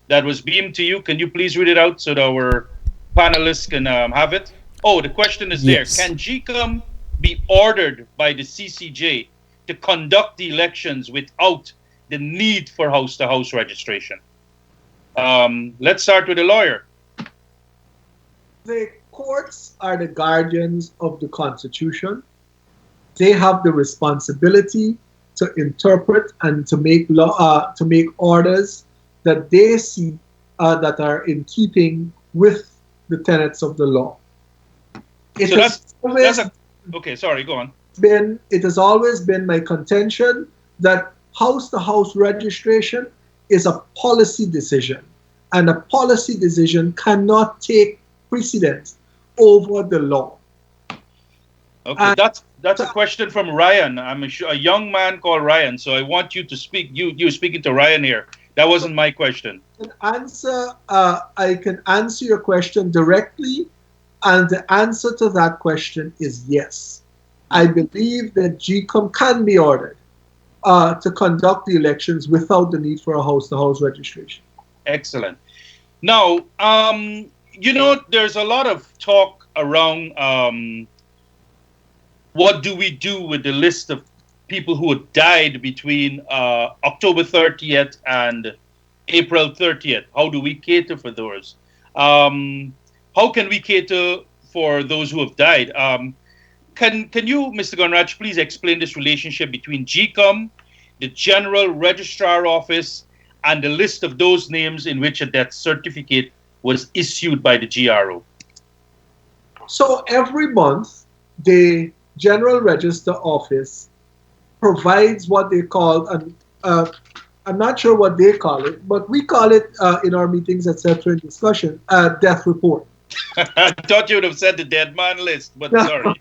that was beamed to you. Can you please read it out so that our panelists can have it? Oh, the question is
Yes.
there. Can Gecom be ordered by the CCJ to conduct the elections without the need for house-to-house registration? Let's start with the lawyer.
The courts are the guardians of the Constitution. They have the responsibility to interpret and to make law, to make orders that they see that are in keeping with the tenets of the law.
Okay, sorry, go on.
It has always been my contention that house-to-house registration is a policy decision, and a policy decision cannot take precedence over the law.
Okay, and that's a question from Ryan. I'm a young man called Ryan, so I want you to speak. You're speaking to Ryan here. That wasn't my question.
I can answer your question directly, and the answer to that question is yes. I believe that Gecom can be ordered to conduct the elections without the need for a house-to-house registration.
Excellent. Now, there's a lot of talk around what do we do with the list of people who had died between October 30th and April 30th. How do we cater for those? How can we cater for those who have died? Can you, Mr. Gunraj, please explain this relationship between Gecom, the General Registrar Office, and the list of those names in which a death certificate was issued by the GRO?
So every month, the General Register Office provides what they call, I'm not sure what they call it, but we call it in our meetings, etc., in discussion, a death report.
I thought you would have said the dead man list, but sorry.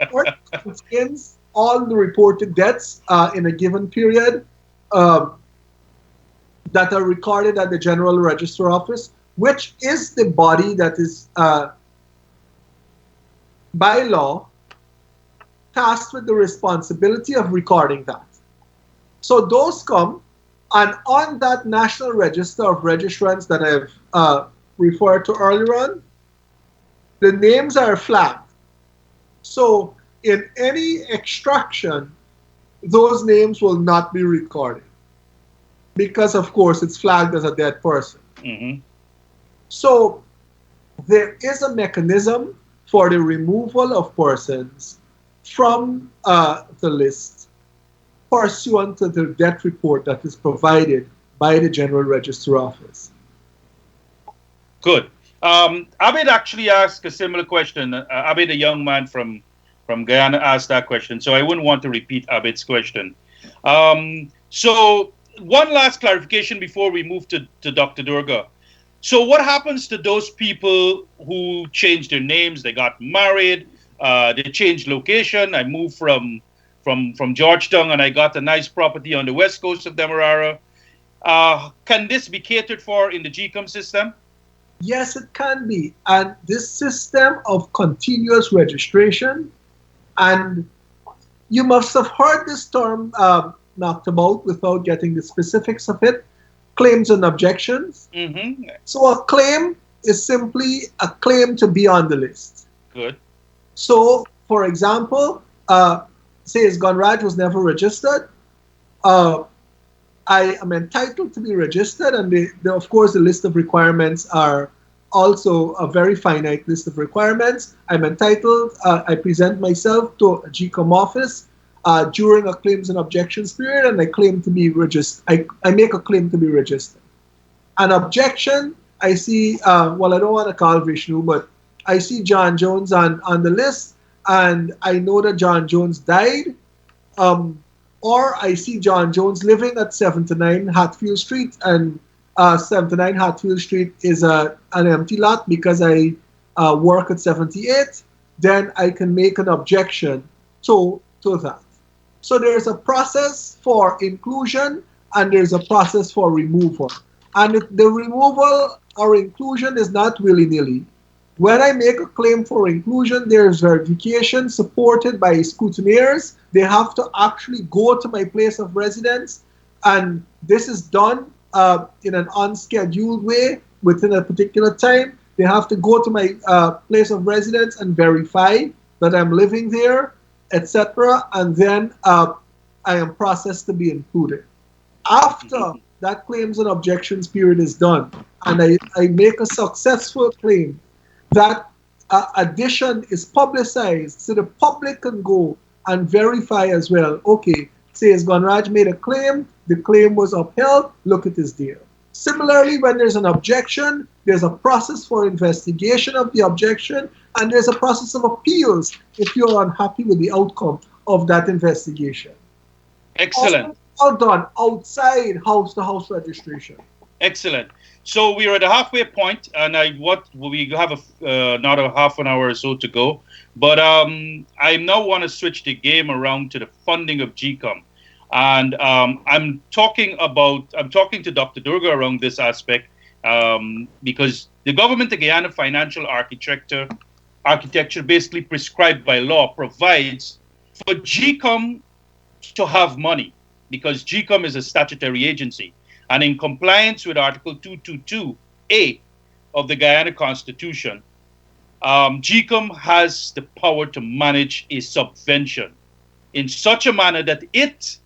Report contains all the reported deaths in a given period that are recorded at the General Register Office, which is the body that is, by law, tasked with the responsibility of recording that. So those come, and on that National Register of Registrants that I've referred to earlier on, the names are flagged. So in any extraction, those names will not be recorded because, of course, it's flagged as a dead person.
Mm-hmm.
So there is a mechanism for the removal of persons from the list pursuant to the death report that is provided by the General Register Office.
Good. Abid actually asked a similar question. Abid, a young man from Guyana, asked that question, so I wouldn't want to repeat Abid's question. So one last clarification before we move to Dr. Doerga. So what happens to those people who changed their names? They got married, they changed location. I moved from Georgetown and I got a nice property on the west coast of Demerara. Can this be catered for in the Gecom system?
Yes, it can be. And this system of continuous registration, and you must have heard this term knocked about without getting the specifics of it, claims and objections.
Mm-hmm.
So a claim is simply a claim to be on the list.
Good.
So, for example, says Gunraj was never registered. I am entitled to be registered, and of course the list of requirements are also a very finite list of requirements. I'm entitled, I present myself to a Gecom office during a claims and objections period, and I claim to be registered. I make a claim to be registered. An objection, I see, well, I don't want to call Vishnu, but I see John Jones on the list, and I know that John Jones died. Or I see John Jones living at 79 Hatfield Street, and 79 Hatfield Street is an empty lot because I work at 78, then I can make an objection to that. So there's a process for inclusion and there's a process for removal. And the removal or inclusion is not willy-nilly. When I make a claim for inclusion, there's verification supported by scrutineers. They have to actually go to my place of residence, and this is done in an unscheduled way within a particular time. They have to go to my place of residence and verify that I'm living there, etc. And then I am processed to be included. After that claims and objections period is done, and I make a successful claim, that addition is publicized so the public can go and verify as well. Okay, says Gunraj made a claim, the claim was upheld, look at his deal. Similarly, when there's an objection, there's a process for investigation of the objection, and there's a process of appeals if you're unhappy with the outcome of that investigation.
Excellent.
All done outside house-to-house registration.
Excellent. So we are at the halfway point, and we have another half an hour or so to go. But I now want to switch the game around to the funding of Gecom, and I'm talking to Dr. Doerga around this aspect because the government of Guyana financial architecture, basically prescribed by law, provides for Gecom to have money because Gecom is a statutory agency. And in compliance with Article 222A of the Guyana Constitution, Gecom has the power to manage a subvention in such a manner that it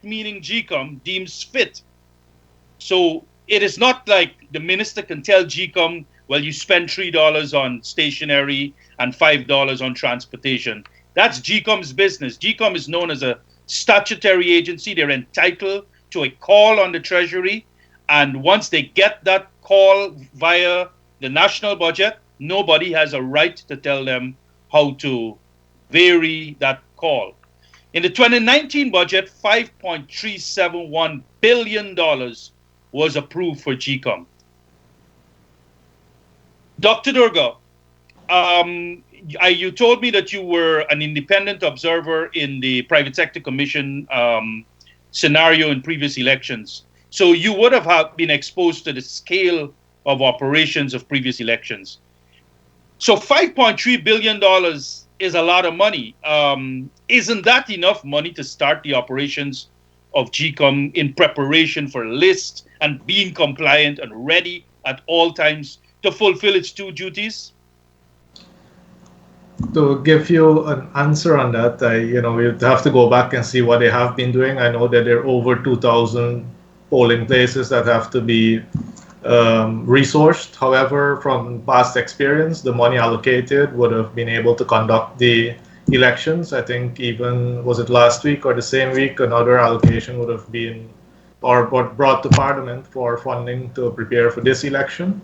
meaning Gecom, deems fit. So it is not like the minister can tell Gecom, well, you spend $3 on stationery and $5 on transportation. That's Gecom's business. Gecom is known as a statutory agency. They're entitled to a call on the Treasury, and once they get that call via the national budget, nobody has a right to tell them how to vary that call. In the 2019 budget, $5.371 billion was approved for Gecom. Dr. Doerga, you told me that you were an independent observer in the Private Sector Commission scenario in previous elections. So you would have been exposed to the scale of operations of previous elections. So $5.3 billion is a lot of money. Isn't that enough money to start the operations of Gecom in preparation for a list and being compliant and ready at all times to fulfill its two duties?
To give you an answer on that, we'd have to go back and see what they have been doing. I know that there are over 2,000 polling places that have to be resourced. However, from past experience, the money allocated would have been able to conduct the elections. I think even, was it last week or the same week, another allocation would have been or brought to Parliament for funding to prepare for this election.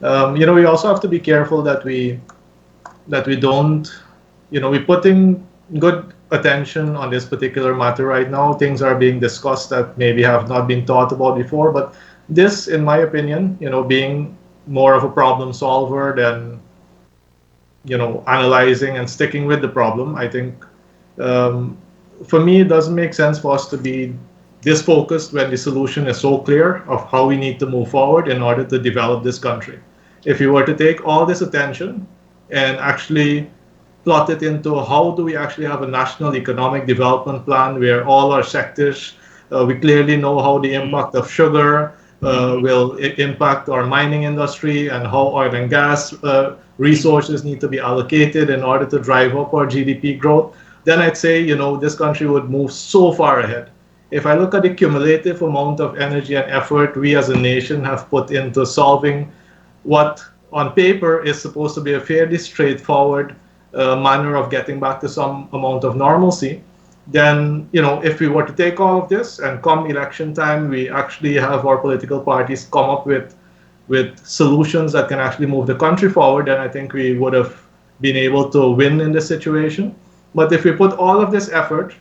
We also have to be careful that we don't, we put in good attention on this particular matter right now. Things are being discussed that maybe have not been thought about before. But this, in my opinion, being more of a problem solver than analyzing and sticking with the problem, I think um, for me it doesn't make sense for us to be this focused when the solution is so clear of how we need to move forward in order to develop this country. If we were to take all this attention and actually plot it into how do we actually have a national economic development plan where all our sectors, we clearly know how the impact of sugar will impact our mining industry and how oil and gas resources need to be allocated in order to drive up our GDP growth, then I'd say, this country would move so far ahead. If I look at the cumulative amount of energy and effort we as a nation have put into solving what on paper is supposed to be a fairly straightforward manner of getting back to some amount of normalcy, then if we were to take all of this and come election time, we actually have our political parties come up with solutions that can actually move the country forward, then I think we would have been able to win in this situation. But if we put all of this effort,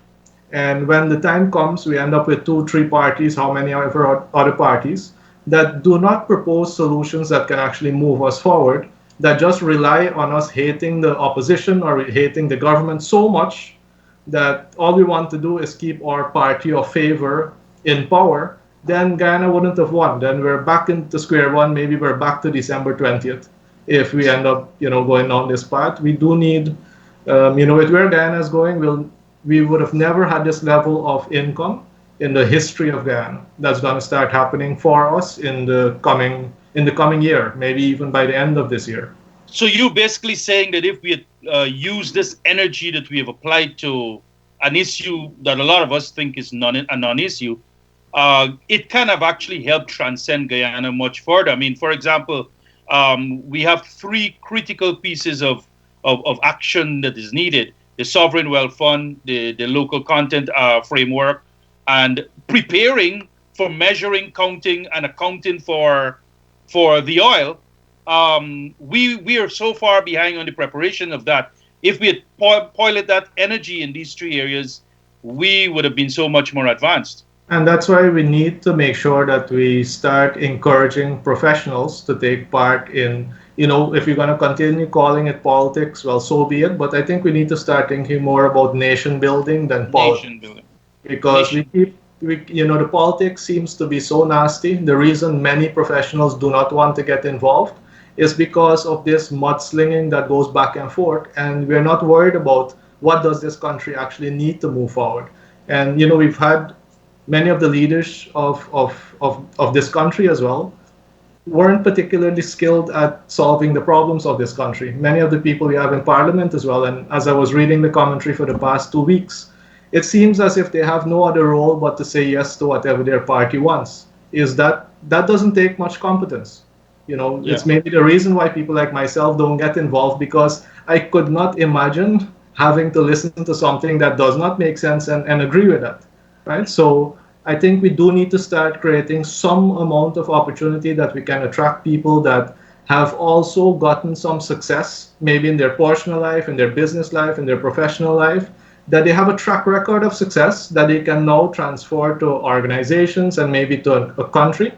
and when the time comes, we end up with 2, 3 parties, how many ever other parties, that do not propose solutions that can actually move us forward, that just rely on us hating the opposition or hating the government so much that all we want to do is keep our party of favor in power, then Guyana wouldn't have won. Then we're back into square one. Maybe we're back to December 20th if we end up, going down this path. We do need, with where Guyana is going, we would have never had this level of income in the history of Guyana. That's going to start happening for us in the coming year, maybe even by the end of this year.
So you're basically saying that if we had used this energy that we have applied to an issue that a lot of us think is a non-issue, it kind of actually helped transcend Guyana much further. I mean, for example, we have 3 critical pieces of action that is needed: the sovereign wealth fund, the local content framework, and preparing for measuring, counting, and accounting for the oil. We are so far behind on the preparation of that. If we had pilot that energy in these 3 areas, we would have been so much more advanced.
And that's why we need to make sure that we start encouraging professionals to take part in, if you're going to continue calling it politics, well, so be it. But I think we need to start thinking more about nation building than politics. Nation building. Because the politics seems to be so nasty. The reason many professionals do not want to get involved is because of this mudslinging that goes back and forth. And we're not worried about what does this country actually need to move forward. And, we've had many of the leaders of this country as well weren't particularly skilled at solving the problems of this country. Many of the people we have in parliament as well, and as I was reading the commentary for the past 2 weeks, it seems as if they have no other role but to say yes to whatever their party wants. That doesn't take much competence. It's maybe the reason why people like myself don't get involved, because I could not imagine having to listen to something that does not make sense and agree with that. Right? So I think we do need to start creating some amount of opportunity that we can attract people that have also gotten some success, maybe in their personal life, in their business life, in their professional life, that they have a track record of success that they can now transfer to organizations and maybe to a country,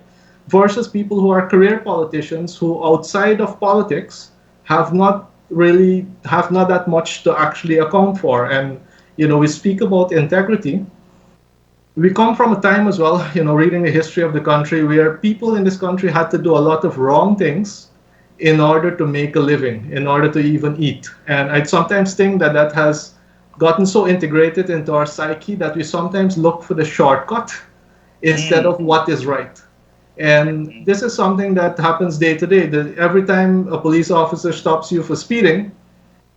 versus people who are career politicians who outside of politics have not that much to actually account for. And, we speak about integrity. We come from a time as well, reading the history of the country, where people in this country had to do a lot of wrong things in order to make a living, in order to even eat. And I sometimes think that has gotten so integrated into our psyche that we sometimes look for the shortcut instead of what is right. And this is something that happens day to day. Every time a police officer stops you for speeding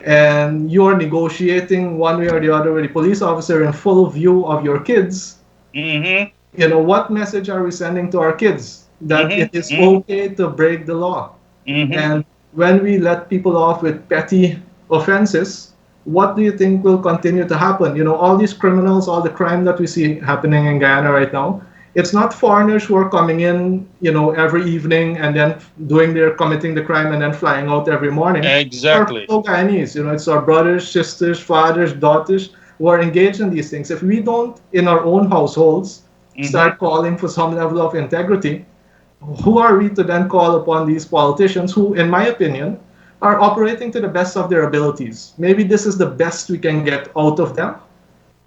and you're negotiating one way or the other with the police officer in full view of your kids, what message are we sending to our kids? That it is okay to break the law. And when we let people off with petty offenses, what do you think will continue to happen? All these criminals, all the crime that we see happening in Guyana right now, it's not foreigners who are coming in, every evening and then committing the crime and then flying out every morning.
Exactly.
It's our Guyanese, it's our brothers, sisters, fathers, daughters who are engaged in these things, if we don't, in our own households, start calling for some level of integrity, who are we to then call upon these politicians who, in my opinion, are operating to the best of their abilities? Maybe this is the best we can get out of them.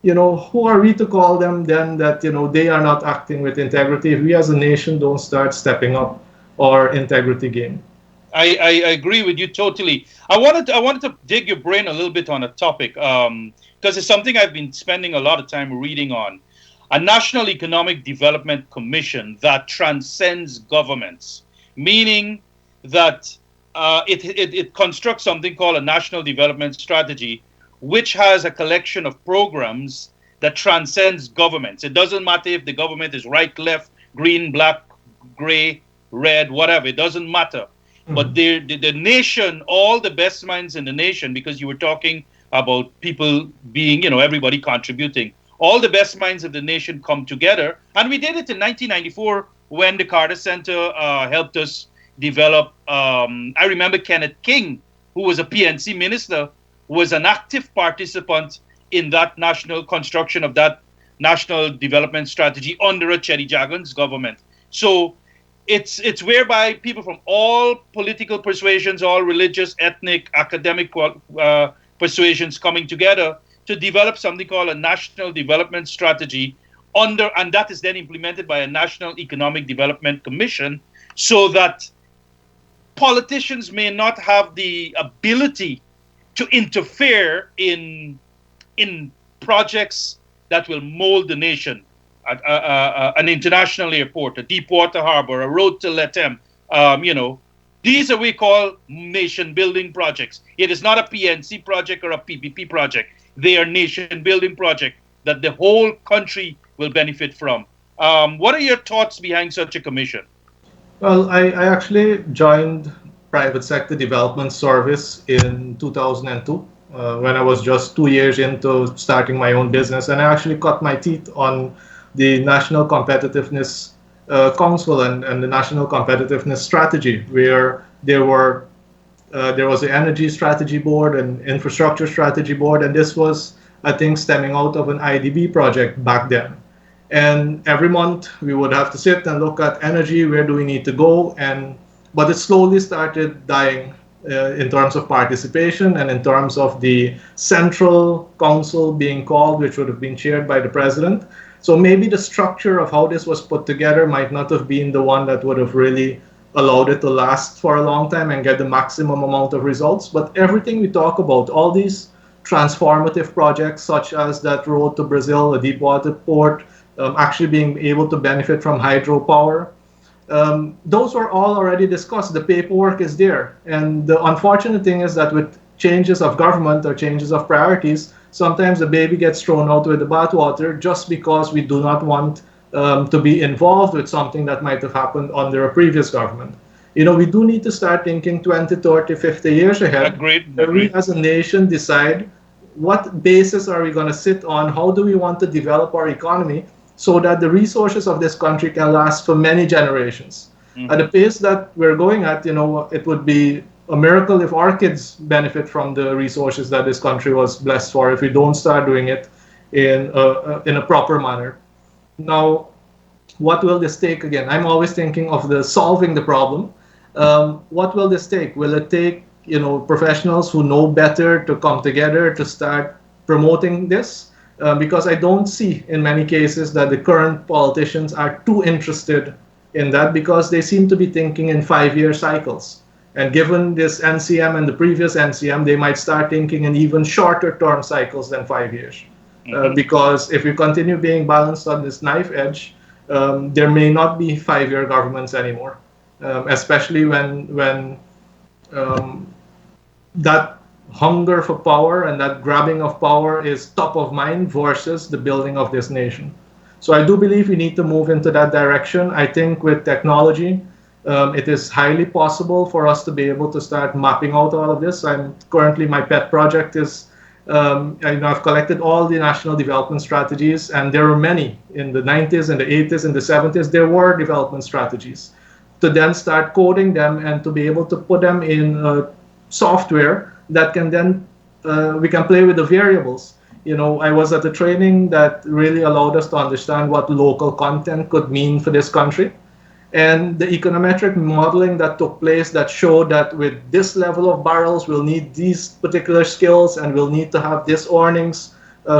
Who are we to call them then that, they are not acting with integrity if we as a nation don't start stepping up our integrity game?
I agree with you totally. I wanted to dig your brain a little bit on a topic because it's something I've been spending a lot of time reading on. A National Economic Development Commission that transcends governments, meaning that it constructs something called a National Development Strategy, which has a collection of programs that transcends governments. It doesn't matter if the government is right, left, green, black, gray, red, whatever. It doesn't matter. But the nation, all the best minds in the nation, because you were talking about people being, everybody contributing. All the best minds of the nation come together. And we did it in 1994 when the Carter Center helped us develop. I remember Kenneth King, who was a PNC minister, was an active participant in that national construction of that national development strategy under a Chetty Jagan's government. So it's whereby people from all political persuasions, all religious, ethnic, academic persuasions coming together to develop something called a national development strategy and that is then implemented by a National Economic Development Commission, so that politicians may not have the ability to interfere in projects that will mold the nation. An international airport, a deep water harbor, a road to Letem, these are what we call nation building projects. It is not a PNC project or a PPP project. They are nation building projects that the whole country will benefit from. What are your thoughts behind such a commission?
Well, I actually joined private sector development service in 2002 when I was just 2 years into starting my own business, and I actually cut my teeth on the National Competitiveness Council and the National Competitiveness Strategy, where there was the Energy Strategy Board and Infrastructure Strategy Board, and this was, I think, stemming out of an IDB project back then. And every month we would have to sit and look at energy, where do we need to go, but it slowly started dying in terms of participation and in terms of the central council being called, which would have been chaired by the president. So maybe the structure of how this was put together might not have been the one that would have really allowed it to last for a long time and get the maximum amount of results. But everything we talk about, all these transformative projects, such as that road to Brazil, a deep water port, actually being able to benefit from hydropower, those were all already discussed. The paperwork is there. And the unfortunate thing is that with changes of government or changes of priorities, sometimes the baby gets thrown out with the bathwater just because we do not want to be involved with something that might have happened under a previous government. We do need to start thinking 20, 30, 50 years ahead.
Agreed.
We as a nation decide what basis are we going to sit on, how do we want to develop our economy so that the resources of this country can last for many generations. At the pace that we're going at, it would be a miracle if our kids benefit from the resources that this country was blessed for if we don't start doing it in a proper manner. Now, what will this take again? I'm always thinking of solving the problem. What will this take? Will it take professionals who know better to come together to start promoting this? Because I don't see in many cases that the current politicians are too interested in that, because they seem to be thinking in 5-year cycles. And given this NCM and the previous NCM, they might start thinking in even shorter term cycles than 5 years. Because if we continue being balanced on this knife edge, there may not be 5-year governments anymore, especially when that hunger for power and that grabbing of power is top of mind versus the building of this nation. So I do believe we need to move into that direction. I think with technology, it is highly possible for us to be able to start mapping out all of this. Currently, my pet project is, I've collected all the national development strategies, and there were many in the 90s, in the 80s, in the 70s. There were development strategies. To then start coding them and to be able to put them in software that can then, we can play with the variables. I was at a training that really allowed us to understand what local content could mean for this country. And the econometric modeling that took place that showed that with this level of barrels, we'll need these particular skills and we'll need to have this earnings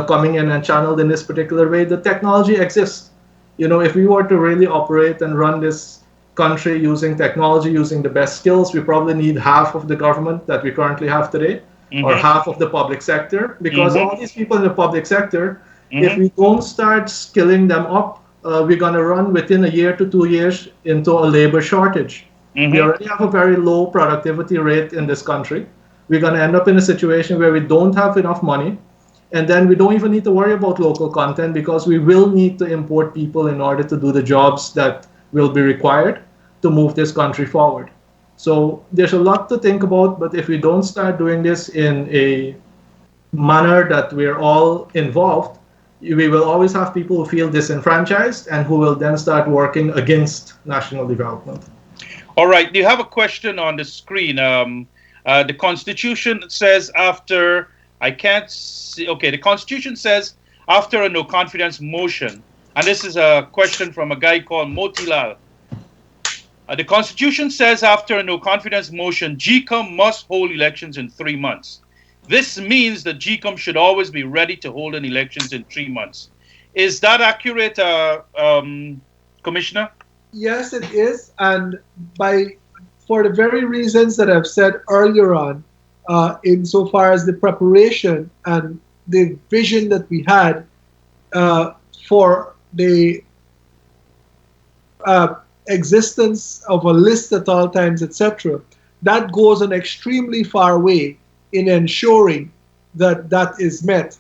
coming in and channeled in this particular way. The technology exists. If we were to really operate and run this country using technology, using the best skills, we probably need half of the government that we currently have today, or half of the public sector, because all these people in the public sector, if we don't start skilling them up, we're going to run within a year to 2 years into a labor shortage. We already have a very low productivity rate in this country. We're going to end up in a situation where we don't have enough money, and then we don't even need to worry about local content because we will need to import people in order to do the jobs that will be required to move this country forward. So there's a lot to think about, but if we don't start doing this in a manner that we're all involved, we will always have people who feel disenfranchised and who will then start working against national development.
All right, you have a question on the screen. The Constitution says after, I can't see, okay, the Constitution says after a no confidence motion, and this is a question from a guy called Motilal. The Constitution says after a no confidence motion, Gecom must hold elections in 3 months. This means that Gecom should always be ready to hold an elections in 3 months. Is that accurate, Commissioner?
Yes, it is. And for the very reasons that I've said earlier on, insofar as the preparation and the vision that we had for the existence of a list at all times, etc., that goes an extremely far way in ensuring that that is met.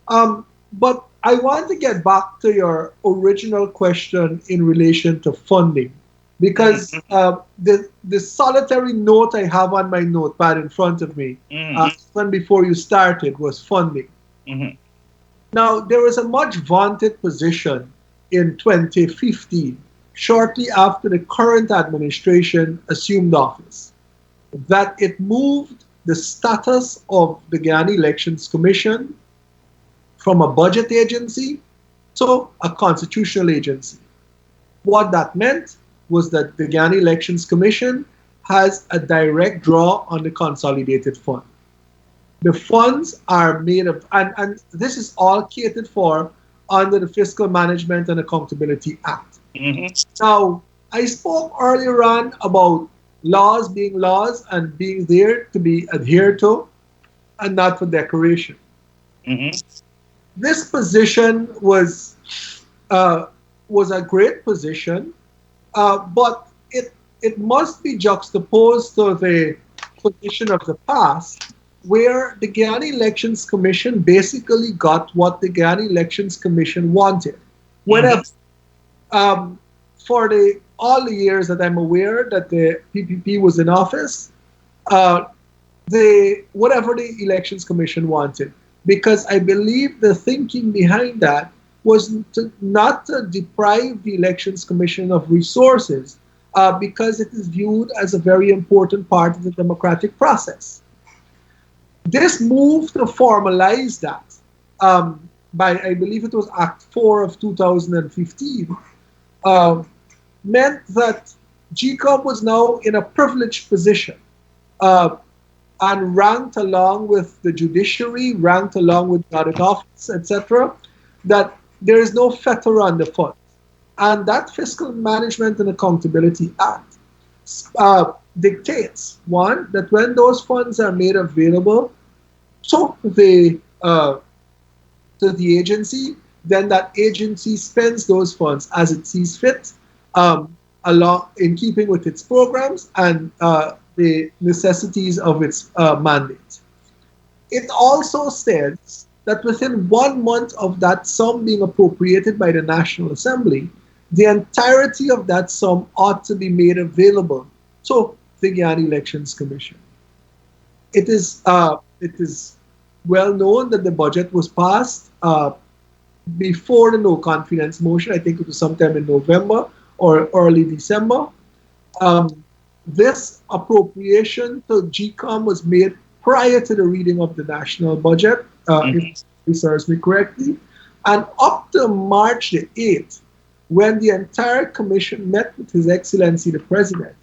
But I want to get back to your original question in relation to funding, because the solitary note I have on my notepad in front of me, even before you started, was funding. Now, there was a much vaunted position in 2015, shortly after the current administration assumed office, that it moved the status of the Guyana Elections Commission from a budget agency to a constitutional agency. What that meant was that the Guyana Elections Commission has a direct draw on the consolidated fund. The funds are made of, and this is all catered for under the Fiscal Management and Accountability Act. Now, I spoke earlier on about laws being laws and being there to be adhered to and not for decoration. This position was a great position, but it must be juxtaposed to the position of the past, where the Guyana Elections Commission basically got what the Guyana Elections Commission wanted. Whenever, for all the years that I'm aware that the PPP was in office, whatever the Elections Commission wanted, because I believe the thinking behind that was not to deprive the Elections Commission of resources, because it is viewed as a very important part of the democratic process. This move to formalize that by, I believe it was Act 4 of 2015, meant that Gecom was now in a privileged position and ranked along with the judiciary, ranked along with the audit office, etc., that there is no fetter on the funds. And that Fiscal Management and Accountability Act dictates, one, that when those funds are made available to the agency, then that agency spends those funds as it sees fit, in keeping with its programs and the necessities of its mandate. It also says that within 1 month of that sum being appropriated by the National Assembly, the entirety of that sum ought to be made available to the Guyana Elections Commission. It is well known that the budget was passed before the no confidence motion. I think it was sometime in November or early December. This appropriation to Gecom was made prior to the reading of the national budget. if serves me correctly. And up to March the 8th, when the entire commission met with His Excellency the President,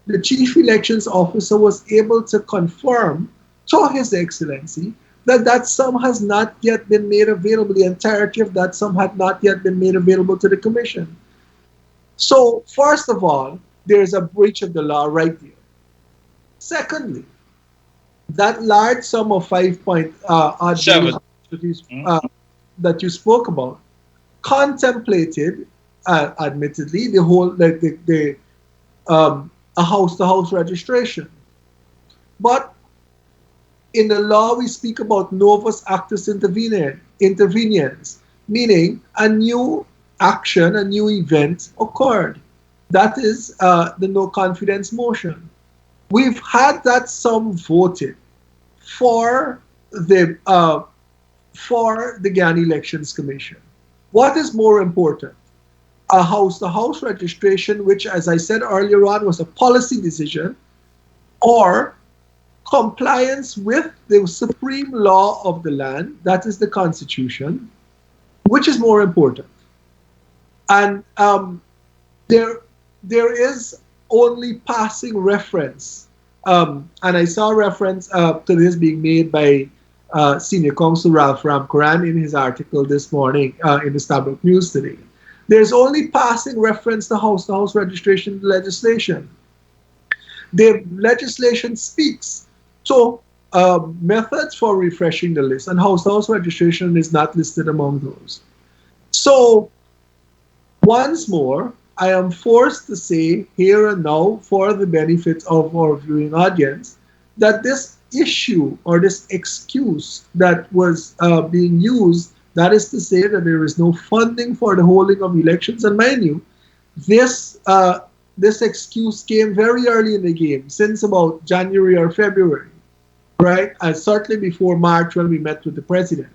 the Chief Elections Officer was able to confirm to His Excellency that that sum has not yet been made available, the entirety of that sum had not yet been made available to the Commission. So, first of all, there is a breach of the law right there. Secondly, that large sum of 5.7 that you spoke about contemplated, admittedly, the whole a house-to-house registration. But in the law, we speak about novus actus interveniens, meaning a new action, a new event occurred. That is the no confidence motion. We've had that sum voted for the Guyana Elections Commission. What is more important? A house-to-house registration, which, as I said earlier on, was a policy decision, or compliance with the supreme law of the land, that is the Constitution, which is more important? And there is only passing reference, and I saw reference to this being made by Senior Counsel Ralph Ramkaran in his article this morning in the Stabrook News today. There's only passing reference to house-to-house registration legislation. The legislation speaks to methods for refreshing the list, and house-to-house registration is not listed among those. So, once more, I am forced to say here and now, for the benefit of our viewing audience, that this issue or this excuse that was being used, that is to say that there is no funding for the holding of elections, and mind you, this excuse came very early in the game, since about January or February, right? And certainly before March when we met with the president.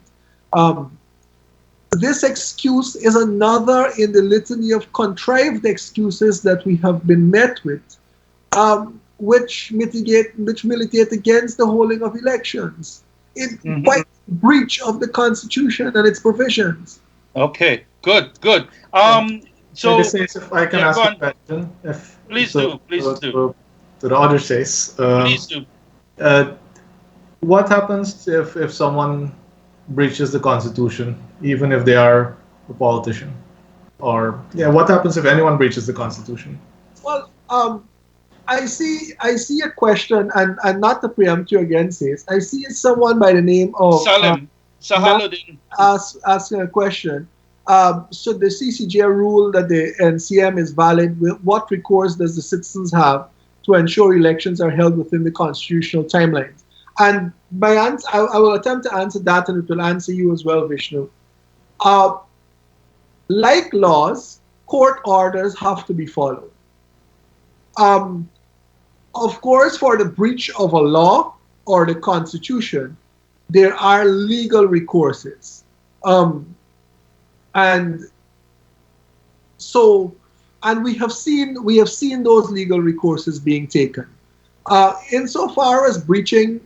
This excuse is another in the litany of contrived excuses that we have been met with, which militate against the holding of elections. It quite breach of the Constitution and its provisions.
Okay, good.
So, if I can ask a question,
please do.
To the other says,
please do.
What happens if someone breaches the Constitution, even if they are a politician? Or what happens if anyone breaches the Constitution?
Well, I see a question, and not to preempt you again, says I see someone by the name of
Sahaluddin
asking a question. Should the CCJ rule that the NCM is valid, what recourse does the citizens have to ensure elections are held within the constitutional timelines? And my answer, I will attempt to answer that, and it will answer you as well, Vishnu. Like laws, court orders have to be followed. Of course, for the breach of a law or the Constitution, there are legal recourses. And we have seen those legal recourses being taken. Insofar as breaching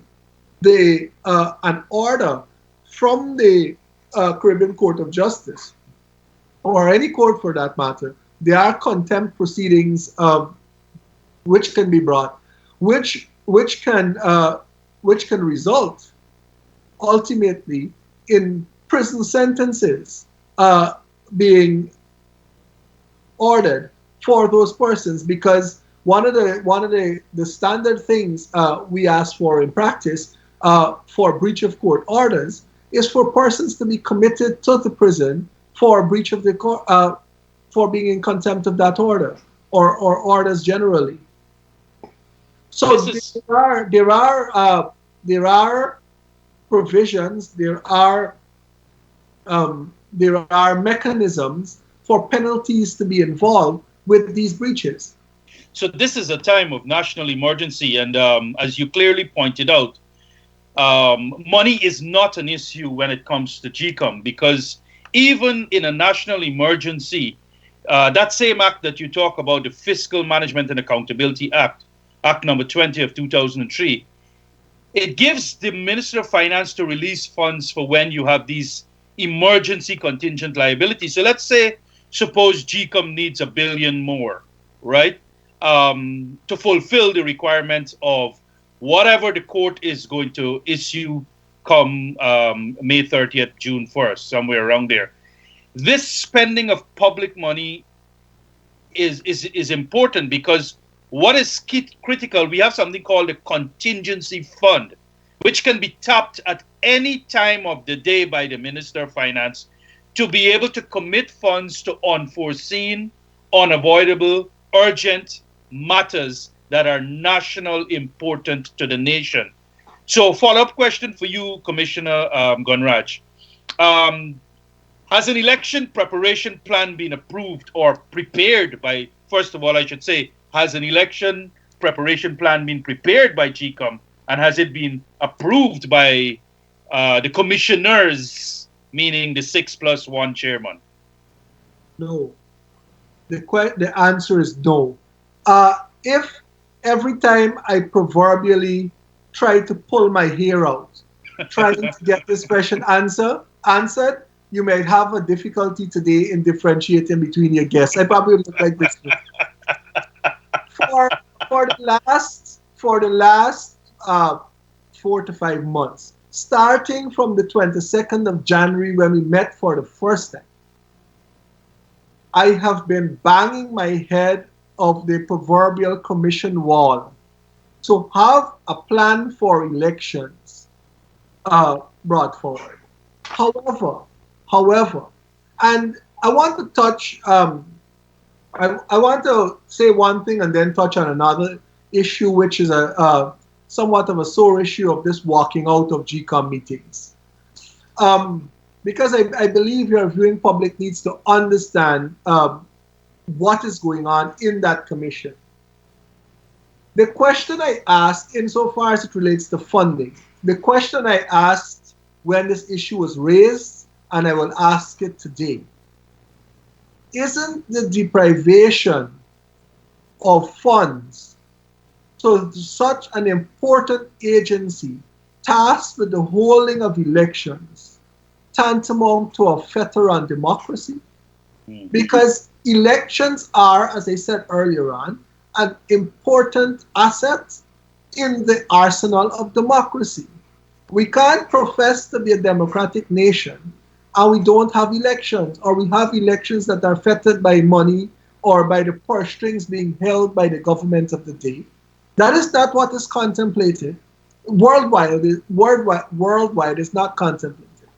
an order from the Caribbean Court of Justice, or any court for that matter, there are contempt proceedings which can be brought, which can result ultimately in prison sentences being ordered for those persons, because one of the standard things we ask for in practice for breach of court orders is for persons to be committed to the prison for breach of the court, for being in contempt of that order or orders generally. So there are provisions, there are mechanisms for penalties to be involved with these breaches.
So this is a time of national emergency, and as you clearly pointed out, money is not an issue when it comes to Gecom, because even in a national emergency, that same act that you talk about, the Fiscal Management and Accountability Act, Act number 20 of 2003, it gives the Minister of Finance to release funds for when you have these emergency contingent liabilities. So let's say, suppose GCOM needs $1 billion more, right? To fulfill the requirements of whatever the court is going to issue come May 30th, June 1st, somewhere around there. This spending of public money is important because what is critical, we have something called a contingency fund, which can be tapped at any time of the day by the Minister of Finance to be able to commit funds to unforeseen, unavoidable, urgent matters that are national important to the nation. So, follow-up question for you, Commissioner Gunraj. Has an election preparation plan been approved or prepared by, first of all, I should say, has an election preparation plan been prepared by GCOM, and has it been approved by the commissioners, meaning the 6+1 chairman?
No. The answer is no. If every time I proverbially try to pull my hair out, trying to get this question answered, you might have a difficulty today in differentiating between your guests. I probably look like this. For the last 4 to 5 months, starting from the 22nd of January when we met for the first time, I have been banging my head of the proverbial commission wall to have a plan for elections brought forward. However, and I want to touch, I want to say one thing and then touch on another issue, which is a somewhat of a sore issue of this walking out of GCOM meetings. Because I believe your viewing public needs to understand what is going on in that commission. The question I asked, insofar as it relates to funding, the question I asked when this issue was raised, and I will ask it today, isn't the deprivation of funds to such an important agency tasked with the holding of elections tantamount to a fetter on democracy? Because elections are, as I said earlier on, an important asset in the arsenal of democracy. We can't profess to be a democratic nation and we don't have elections, or we have elections that are fettered by money or by the purse strings being held by the government of the day. That is not what is contemplated. Worldwide is not contemplated.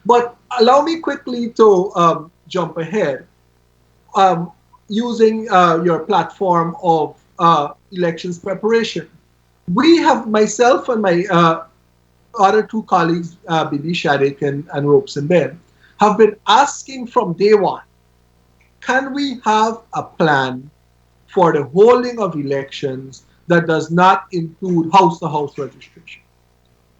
But allow me quickly to jump ahead using your platform of elections preparation. We have, myself and my other two colleagues, Bibi Shadik and Ropes and Ben, have been asking from day one, can we have a plan for the holding of elections that does not include house-to-house registration?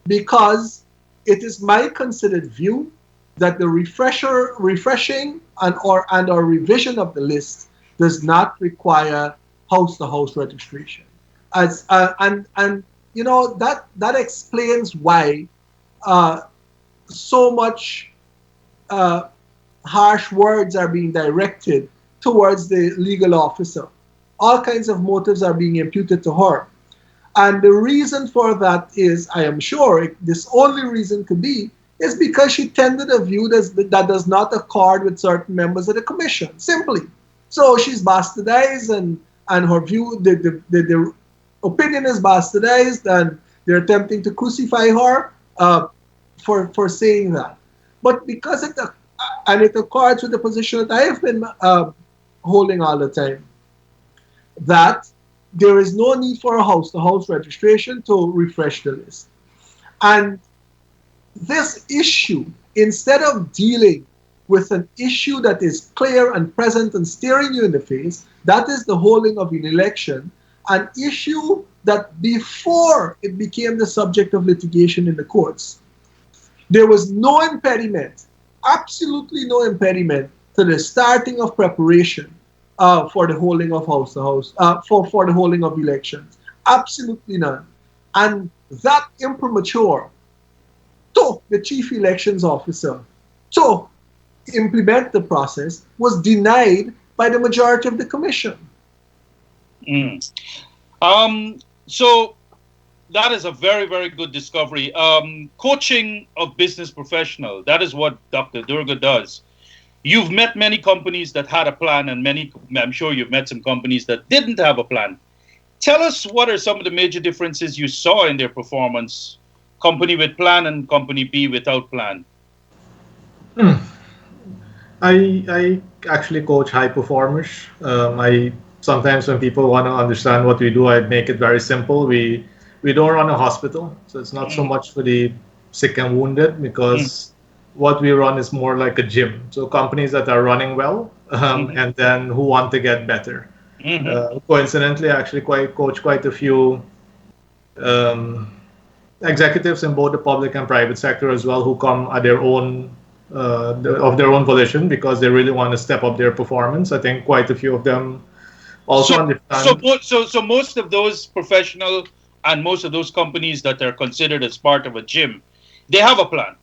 Because it is my considered view that the refreshing and/or revision of the list does not require house-to-house registration. And you know, that explains why so much harsh words are being directed towards the legal officer. All kinds of motives are being imputed to her. And the reason for that is, I am sure, this only reason could be, is because she tended a view that does not accord with certain members of the commission, simply. So she's bastardized, and her view, the opinion is bastardized, and they're attempting to crucify her for saying that. But because it accords with the position that I have been holding all the time, that there is no need for a house-to-house registration to refresh the list. And this issue, instead of dealing with an issue that is clear and present and staring you in the face, that is the holding of an election, an issue that before it became the subject of litigation in the courts, there was no impediment, absolutely no impediment to the starting of preparation for the holding of house-to-house, for the holding of elections. Absolutely none. And that imprimatur to the chief elections officer to implement the process was denied by the majority of the commission.
So that is a very, very good discovery. Coaching of business professional, that is what Dr. Doerga does. You've met many companies that had a plan, and I'm sure you've met some companies that didn't have a plan. Tell us, what are some of the major differences you saw in their performance, company with plan and company B without plan?
I actually coach high performers. I sometimes, when people want to understand what we do, I make it very simple. We don't run a hospital, so it's not so much for the sick and wounded, because what we run is more like a gym. So companies that are running well, and then who want to get better. Coincidentally, I actually coach quite a few executives in both the public and private sector as well, who come at their own of their own volition, because they really want to step up their performance. I think quite a few of them also understand.
So most of those professional and most of those companies that are considered as part of a gym, they have a plan,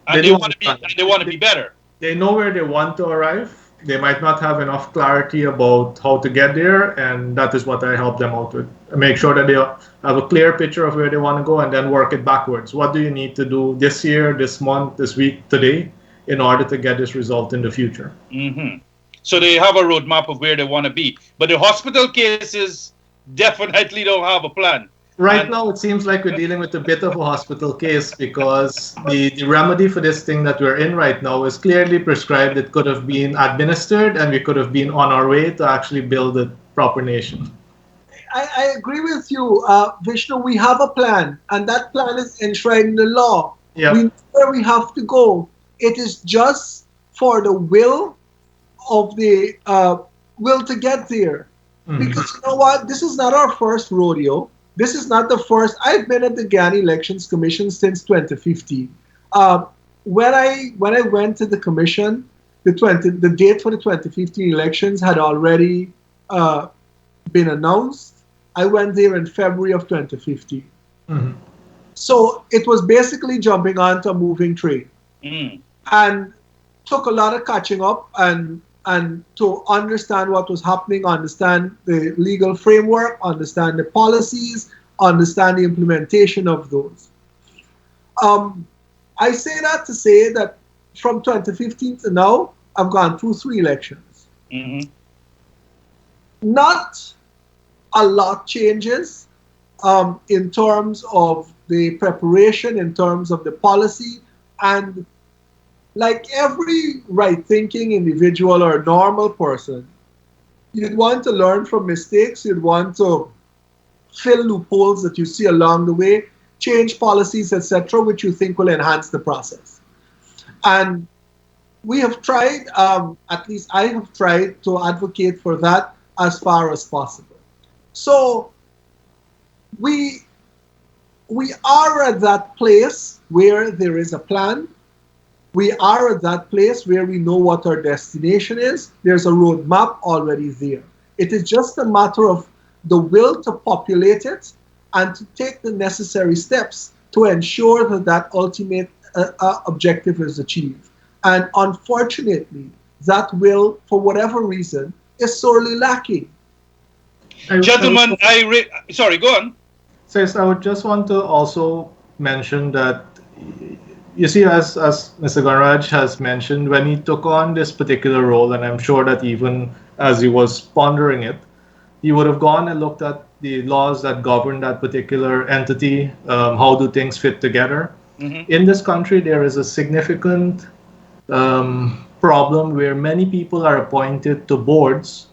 and they want to be better.
They know where they want to arrive. They might not have enough clarity about how to get there, and that is what I help them out with. I make sure that they have a clear picture of where they want to go, and then work it backwards. What do you need to do this year, this month, this week, today, in order to get this result in the future?
So they have a roadmap of where they want to be. But the hospital cases definitely don't have a plan.
Right now, it seems like we're dealing with a bit of a hospital case, because the remedy for this thing that we're in right now is clearly prescribed. It could have been administered, and we could have been on our way to actually build a proper nation.
I agree with you, Vishnu. We have a plan, and that plan is enshrined in the law.
Yep.
We know where we have to go. It is just for the will of the will to get there. Because you know what? This is not our first rodeo. This is not the first. I've been at the Ghana Elections Commission since 2015. When I went to the commission, the date for the 2015 elections had already been announced. I went there in February of 2015. So it was basically jumping onto a moving train, and took a lot of catching up and to understand what was happening, understand the legal framework, understand the policies, understand the implementation of those. I say that to say that from 2015 to now, I've gone through 3 elections. Not a lot changes in terms of the preparation, in terms of the policy, and like every right-thinking individual or normal person, you'd want to learn from mistakes, you'd want to fill loopholes that you see along the way, change policies, etc., which you think will enhance the process. And we have tried, at least I have tried, to advocate for that as far as possible. So we are at that place where there is a plan. We are at that place where we know what our destination is. There's a roadmap already there. It is just a matter of the will to populate it and to take the necessary steps to ensure that that ultimate objective is achieved. And unfortunately, that will, for whatever reason, is sorely lacking.
Gentlemen, sorry, go on.
Says, I would just want to also mention that, you see, as Mr. Gunraj has mentioned, when he took on this particular role, and I'm sure that even as he was pondering it, he would have gone and looked at the laws that govern that particular entity. How do things fit together? In this country, there is a significant problem where many people are appointed to boards,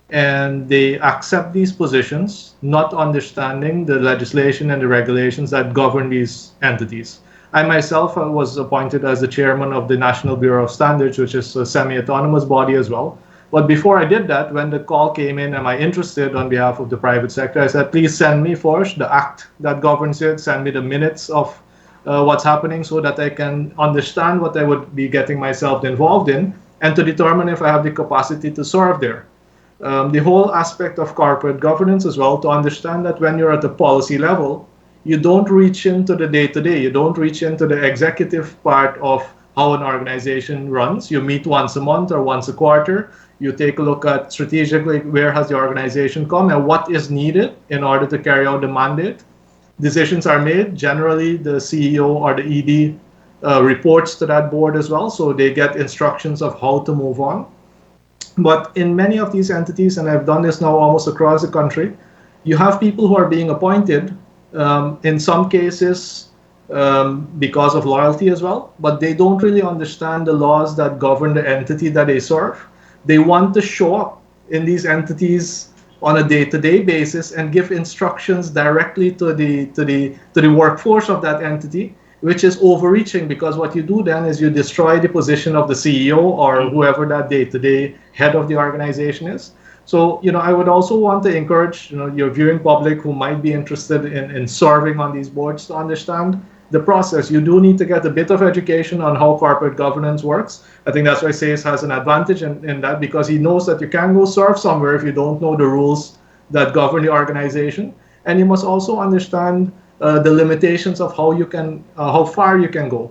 and they accept these positions, not understanding the legislation and the regulations that govern these entities. I myself was appointed as the chairman of the National Bureau of Standards, which is a semi-autonomous body as well. But before I did that, when the call came in, am I interested on behalf of the private sector, I said, please send me first the act that governs it, send me the minutes of what's happening so that I can understand what I would be getting myself involved in, and to determine if I have the capacity to serve there. The whole aspect of corporate governance as well, to understand that when you're at the policy level, you don't reach into the day-to-day. You don't reach into the executive part of how an organization runs. You meet once a month or once a quarter. You take a look at strategically where has the organization come and what is needed in order to carry out the mandate. Decisions are made. Generally, the CEO or the ED reports to that board as well, so they get instructions of how to move on. But in many of these entities, and I've done this now almost across the country, you have people who are being appointed, in some cases because of loyalty as well, but they don't really understand the laws that govern the entity that they serve. They want to show up in these entities on a day-to-day basis and give instructions directly to the workforce of that entity, which is overreaching, because what you do then is you destroy the position of the CEO or whoever that day-to-day head of the organization is. So, I would also want to encourage, your viewing public who might be interested in serving on these boards to understand the process. You do need to get a bit of education on how corporate governance works. I think that's why SACE has an advantage in that, because he knows that you can't go serve somewhere if you don't know the rules that govern the organization. And you must also understand the limitations of how far you can go.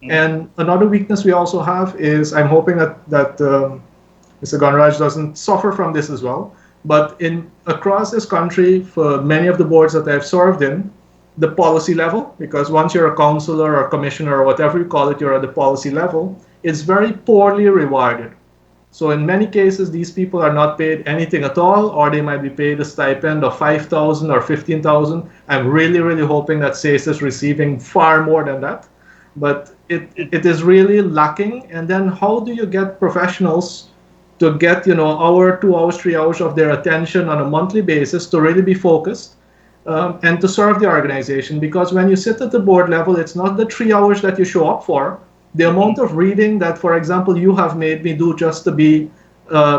And another weakness we also have is, I'm hoping that Mr. Gunraj doesn't suffer from this as well. But across this country, for many of the boards that I've served in, the policy level, because once you're a counselor or commissioner or whatever you call it, you're at the policy level, it's very poorly rewarded. So in many cases, these people are not paid anything at all, or they might be paid a stipend of 5,000 or 15,000. I'm really, really hoping that SACE is receiving far more than that. But it is really lacking. And then how do you get professionals to get, hour, 2 hours, 3 hours of their attention on a monthly basis to really be focused and to serve the organization? Because when you sit at the board level, it's not the 3 hours that you show up for. The amount of reading that, for example, you have made me do just to be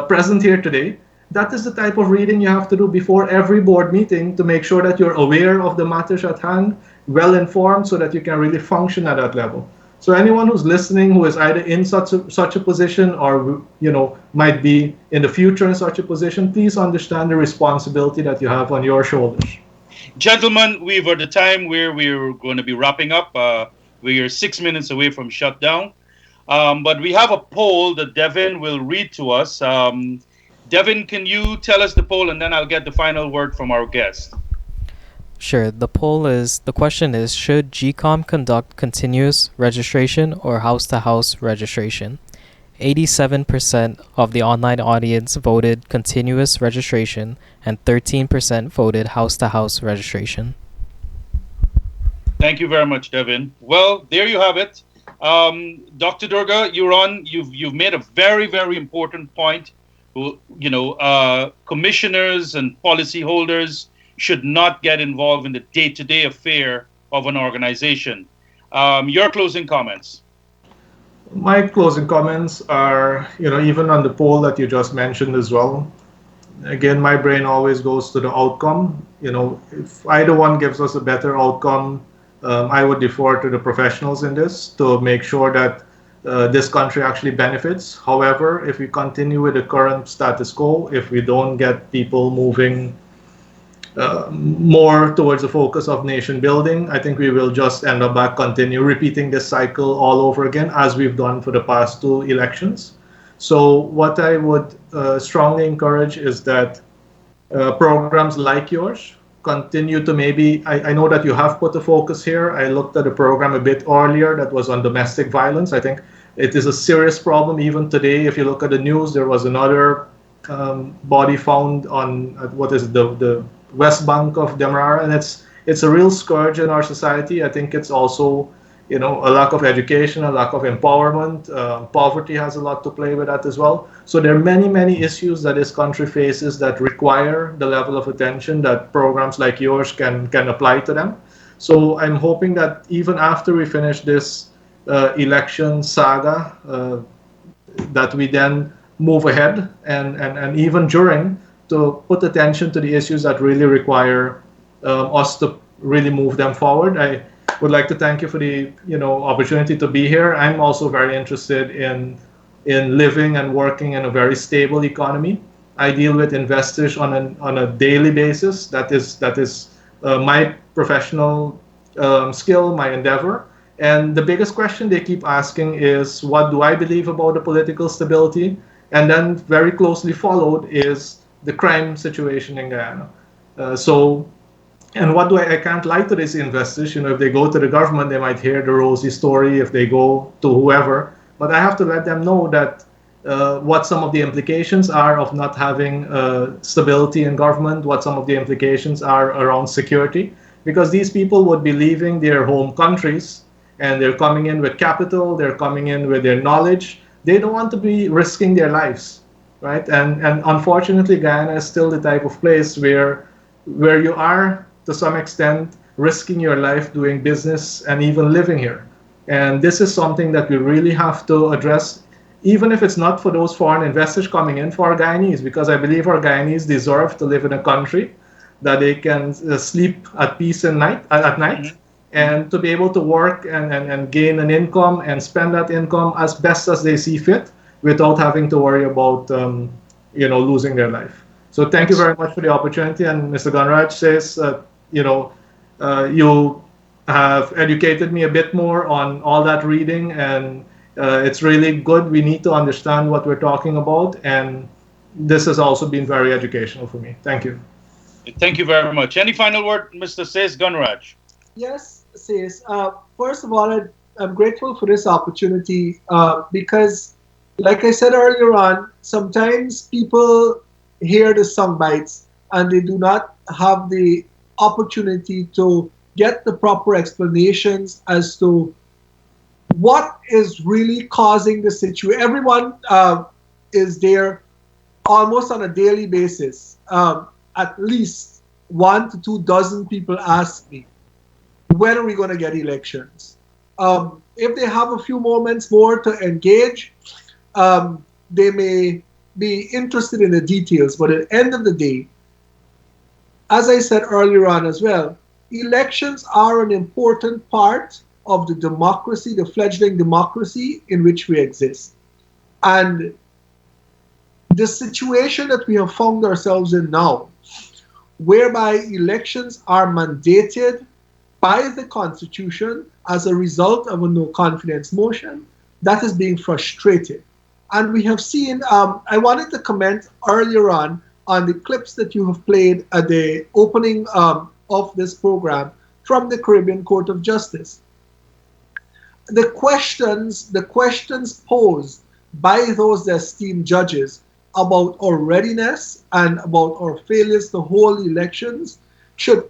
present here today, that is the type of reading you have to do before every board meeting to make sure that you're aware of the matters at hand, well informed, so that you can really function at that level. So anyone who's listening who is either in such a position or might be in the future in such a position, please understand the responsibility that you have on your shoulders.
Gentlemen, we've at the time where we're going to be wrapping up. We are 6 minutes away from shutdown. But we have a poll that Devin will read to us. Devin, can you tell us the poll, and then I'll get the final word from our guest.
Sure. The question is, should Gecom conduct continuous registration or house-to-house registration? 87% of the online audience voted continuous registration and 13% voted house-to-house registration.
Thank you very much, Devin. Well, there you have it. Dr. Doerga, you're on. You've made a very, very important point. Commissioners and policyholders should not get involved in the day-to-day affair of an organization. Your closing comments.
My closing comments are, even on the poll that you just mentioned as well. Again, my brain always goes to the outcome. If either one gives us a better outcome, I would defer to the professionals in this to make sure that this country actually benefits. However, if we continue with the current status quo, if we don't get people moving more towards the focus of nation building, I think we will just end up back continue repeating this cycle all over again, as we've done for the past 2 elections. So what I would strongly encourage is that programs like yours continue to I know that you have put the focus here. I looked at the program a bit earlier that was on domestic violence. I think it is a serious problem even today. If you look at the news, there was another body found on the West Bank of Demerara, and it's a real scourge in our society. I think it's also a lack of education, a lack of empowerment. Poverty has a lot to play with that as well. So there are many, many issues that this country faces that require the level of attention that programs like yours can apply to them. So I'm hoping that even after we finish this election saga, that we then move ahead and even during, to put attention to the issues that really require us to really move them forward. I would like to thank you for the opportunity to be here. I'm also very interested in living and working in a very stable economy. I deal with investors on a daily basis. That is my professional skill, my endeavor. And the biggest question they keep asking is, what do I believe about the political stability? And then very closely followed is the crime situation in Guyana. So, and what do I can't lie to these investors. You know, if they go to the government, they might hear the rosy story. If they go to whoever, but I have to let them know that what some of the implications are of not having stability in government, what some of the implications are around security, because these people would be leaving their home countries and they're coming in with capital, they're coming in with their knowledge. They don't want to be risking their lives, right? And unfortunately, Guyana is still the type of place where you are to some extent risking your life doing business and even living here. And this is something that we really have to address, even if it's not for those foreign investors coming in for our Guyanese, because I believe our Guyanese deserve to live in a country that they can sleep at peace at night,
Mm-hmm.
and to be able to work and gain an income and spend that income as best as they see fit without having to worry about losing their life. So thank you very much for the opportunity. And Mr. Gunraj says, you have educated me a bit more on all that reading, and it's really good. We need to understand what we're talking about, and this has also been very educational for me. Thank you.
Thank you very much. Any final word, Mr. Sase Gunraj?
Yes, Sis. First of all, I'm grateful for this opportunity because, like I said earlier on, sometimes people hear the song bites and they do not have the opportunity to get the proper explanations as to what is really causing the situation. Everyone is there almost on a daily basis. At least 1 to 2 dozen people ask me, when are we going to get elections? If they have a few moments more to engage, they may be interested in the details. But at the end of the day, as I said earlier on as well, elections are an important part of the democracy, the fledgling democracy in which we exist. And the situation that we have found ourselves in now, whereby elections are mandated by the Constitution as a result of a no confidence motion, that is being frustrated. And we have seen, I wanted to comment earlier on the clips that you have played at the opening of this program from the Caribbean Court of Justice. The questions posed by those esteemed judges about our readiness and about our failures to hold elections should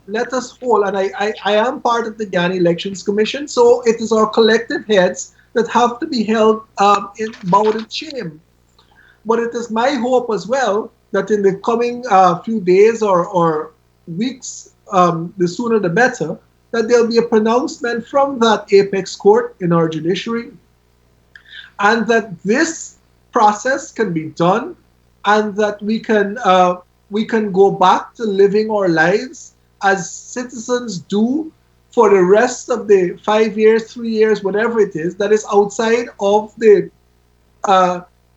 let us hold, and I am part of the Guyana Elections Commission, so it is our collective heads that have to be held bowed in shame. But it is my hope as well that in the coming few days or weeks, the sooner the better, that there'll be a pronouncement from that apex court in our judiciary, and that this process can be done, and that we can go back to living our lives as citizens do for the rest of the 5 years, 3 years, whatever it is, that is outside of the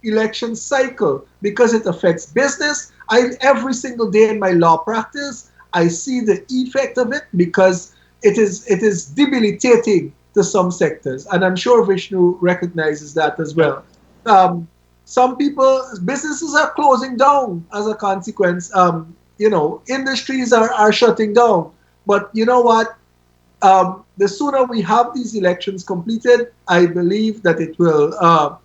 election cycle, because it affects business. Every single day in my law practice, I see the effect of it, because it is debilitating to some sectors, and I'm sure Vishnu recognizes that as well. Some businesses are closing down as a consequence. Industries are shutting down. But you know what? The sooner we have these elections completed, I believe that it will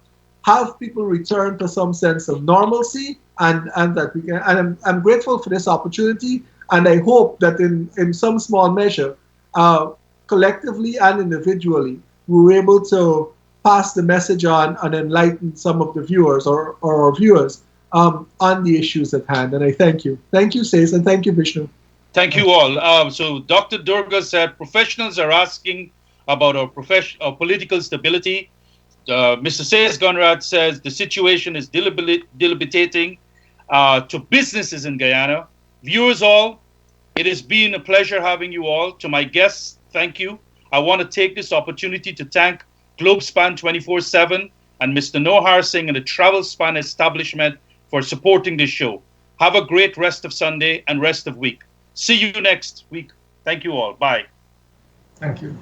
have people return to some sense of normalcy, and that we can. And I'm grateful for this opportunity, and I hope that in some small measure, collectively and individually, we were able to pass the message on and enlighten some of the viewers or our viewers on the issues at hand. And I thank you. Thank you, Sase, and thank you, Vishnu.
Thank you all. So Dr. Doerga said professionals are asking about our political stability. Mr. Sase Gunraj says the situation is debilitating to businesses in Guyana. Viewers all, it has been a pleasure having you all. To my guests, thank you. I want to take this opportunity to thank GlobeSpan 24/7 and Mr. Nohar Singh and the Travel Span establishment for supporting this show. Have a great rest of Sunday and rest of week. See you next week. Thank you all. Bye.
Thank you.